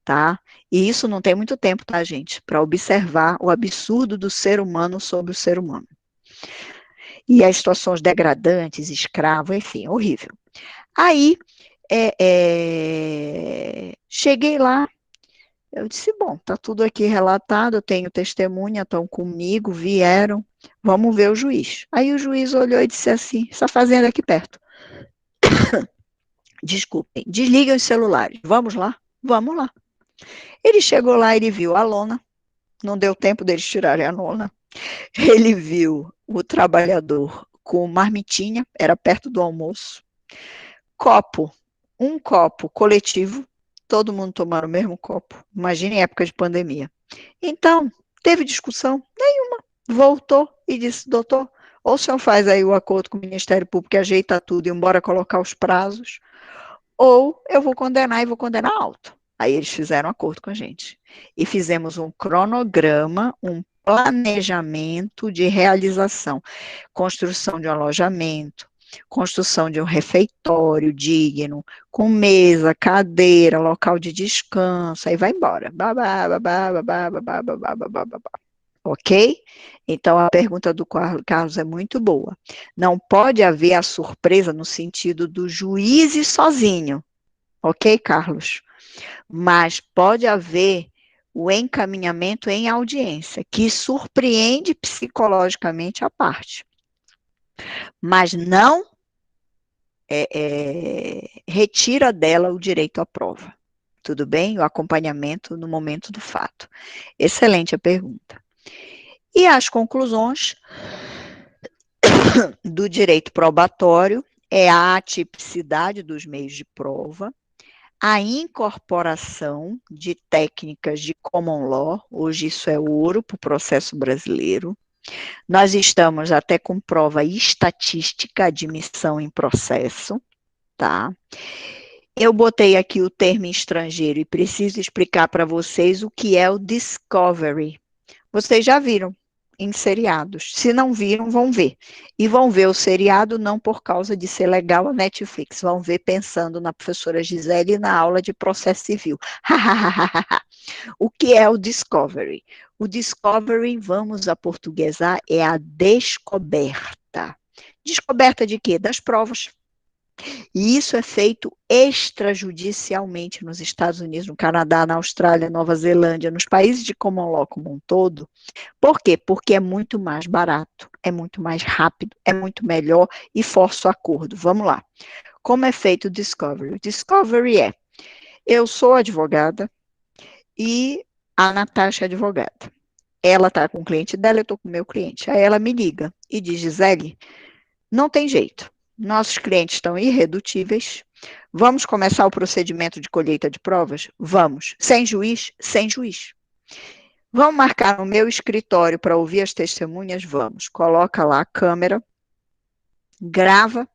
tá? E isso não tem muito tempo, tá, gente? Para observar o absurdo do ser humano sobre o ser humano. E as situações degradantes, escravo, enfim, horrível. Aí, cheguei lá, eu disse, bom, tá tudo aqui relatado, eu tenho testemunha, estão comigo, vieram, vamos ver o juiz. Aí o juiz olhou e disse assim, essa fazenda aqui perto. Desculpem, desliguem os celulares, vamos lá? Vamos lá. Ele chegou lá, ele viu a lona, não deu tempo deles tirarem a lona. Ele viu o trabalhador com marmitinha, era perto do almoço, copo, um copo coletivo, todo mundo tomando o mesmo copo. Imagine época de pandemia. Então, teve discussão? Nenhuma. Voltou e disse, doutor, ou o senhor faz aí o acordo com o Ministério Público e ajeita tudo e embora colocar os prazos, ou eu vou condenar e vou condenar alto. Aí eles fizeram um acordo com a gente. E fizemos um cronograma, um planejamento de realização, construção de um alojamento, construção de um refeitório digno, com mesa, cadeira, local de descanso, aí vai embora. Babá, babá, babá, babá, babá, babá, babá. Ok? Então a pergunta do Carlos é muito boa. Não pode haver a surpresa no sentido do juiz ir sozinho, ok, Carlos? Mas pode haver o encaminhamento em audiência, que surpreende psicologicamente a parte, mas não retira dela o direito à prova. Tudo bem? O acompanhamento no momento do fato. Excelente a pergunta. E as conclusões do direito probatório é a atipicidade dos meios de prova, a incorporação de técnicas de common law, hoje isso é ouro para o processo brasileiro. Nós estamos até com prova estatística, admissão em processo, tá? Eu botei aqui o termo estrangeiro e preciso explicar para vocês o que é o discovery. Vocês já viram em seriados. Se não viram, vão ver. E vão ver o seriado não por causa de ser legal a Netflix, vão ver pensando na professora Gisele na aula de processo civil. O que é o discovery? O discovery, vamos aportuguesar, é a descoberta. Descoberta de quê? Das provas. E isso é feito extrajudicialmente nos Estados Unidos, no Canadá, na Austrália, Nova Zelândia, nos países de common law como um todo. Por quê? Porque é muito mais barato, é muito mais rápido, é muito melhor e força o acordo. Vamos lá. Como é feito o discovery? O discovery é, eu sou advogada e a Natasha é advogada. Ela está com o cliente dela, eu estou com o meu cliente. Aí ela me liga e diz, Gisele, não tem jeito. Nossos clientes estão irredutíveis. Vamos começar o procedimento de colheita de provas? Vamos. Sem juiz? Sem juiz. Vamos marcar no meu escritório para ouvir as testemunhas? Vamos. Coloca lá a câmera, grava,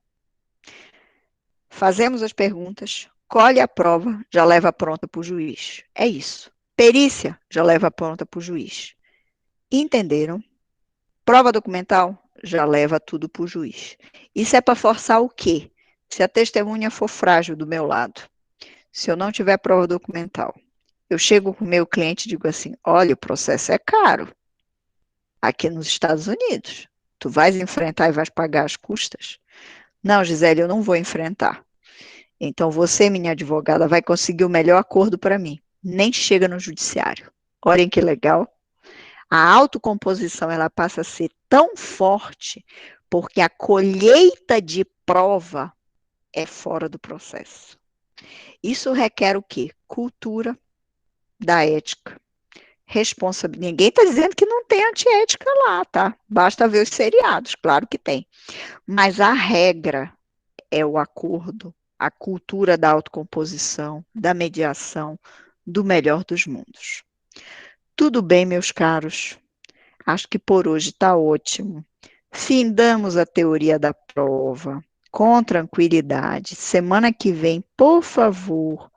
fazemos as perguntas, colhe a prova, já leva pronta para o juiz. É isso. Perícia, já leva pronta para o juiz. Entenderam? Prova documental, já leva tudo para o juiz. Isso é para forçar o quê? Se a testemunha for frágil do meu lado, se eu não tiver prova documental, eu chego com o meu cliente e digo assim: olha, o processo é caro aqui nos Estados Unidos. Tu vais enfrentar e vais pagar as custas? Não, Gisele, eu não vou enfrentar. Então você, minha advogada, vai conseguir o melhor acordo para mim. Nem chega no judiciário. Olhem que legal. A autocomposição ela passa a ser tão forte porque a colheita de prova é fora do processo. Isso requer o quê? Cultura da ética. Responsabilidade. Ninguém está dizendo que não tem antiética lá, tá? Basta ver os seriados, claro que tem. Mas a regra é o acordo, a cultura da autocomposição, da mediação, do melhor dos mundos. Tudo bem, meus caros. Acho que por hoje está ótimo. Findamos a teoria da prova com tranquilidade. Semana que vem, por favor,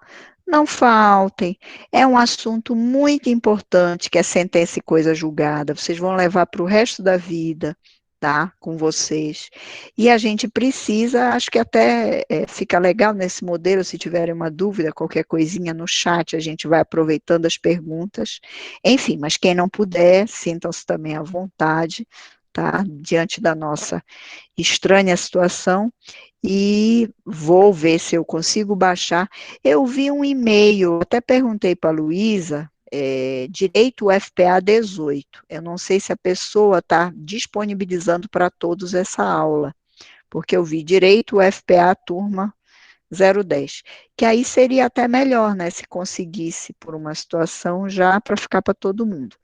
não faltem. É um assunto muito importante que é sentença e coisa julgada. Vocês vão levar para o resto da vida, tá? Com vocês. E a gente precisa, acho que até fica legal nesse modelo, se tiverem uma dúvida, qualquer coisinha no chat, a gente vai aproveitando as perguntas. Enfim, mas quem não puder, sintam-se também à vontade, tá? Diante da nossa estranha situação. E vou ver se eu consigo baixar. Eu vi um e-mail, até perguntei para a Luísa, direito UFPA 18. Eu não sei se a pessoa está disponibilizando para todos essa aula, porque eu vi direito UFPA turma 010, que aí seria até melhor, né, se conseguisse por uma situação já para ficar para todo mundo.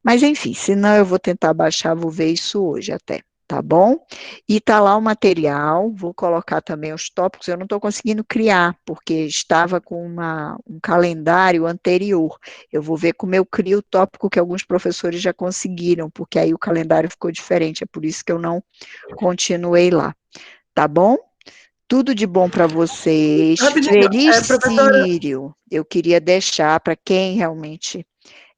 Mas enfim, se não eu vou tentar baixar, vou ver isso hoje até, tá bom? E tá lá o material, vou colocar também os tópicos, eu não estou conseguindo criar, porque estava com um calendário anterior. Eu vou ver como eu crio o tópico que alguns professores já conseguiram, porque aí o calendário ficou diferente, é por isso que eu não continuei lá, tá bom? Tudo de bom para vocês. Rapidinho, Feliz professora. Sírio. Eu queria deixar para quem realmente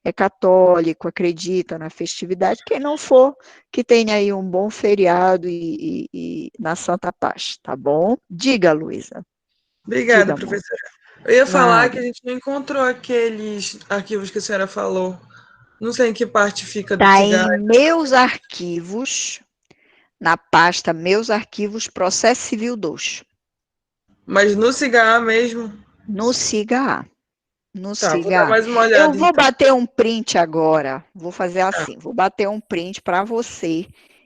é católico, acredita na festividade, quem não for, que tenha aí um bom feriado e na Santa Paz, tá bom? Diga, Luísa. Obrigada, Diga, amor. professora. Eu ia falar que Nada. a gente não encontrou aqueles arquivos que a senhora falou. Não sei em que parte fica do Tá cigarro, em meus arquivos, na pasta Meus Arquivos, Processo Civil 2, mas no cigarro mesmo. no SIGA A. No Tá, vou dar SIGA A. mais uma Eu olhada vou então. bater um print agora, vou fazer Tá, assim, vou bater um print para você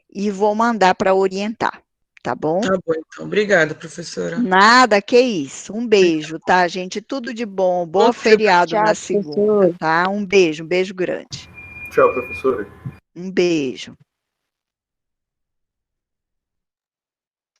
e vou mandar para orientar, tá bom? tá bom então. Obrigada, professora. Nada, que isso. Um beijo, tá, gente? Tudo de bom. Bom Boa dia, feriado na Tchau, segunda, professor. tá? Um beijo grande. Tchau, professora. Um beijo.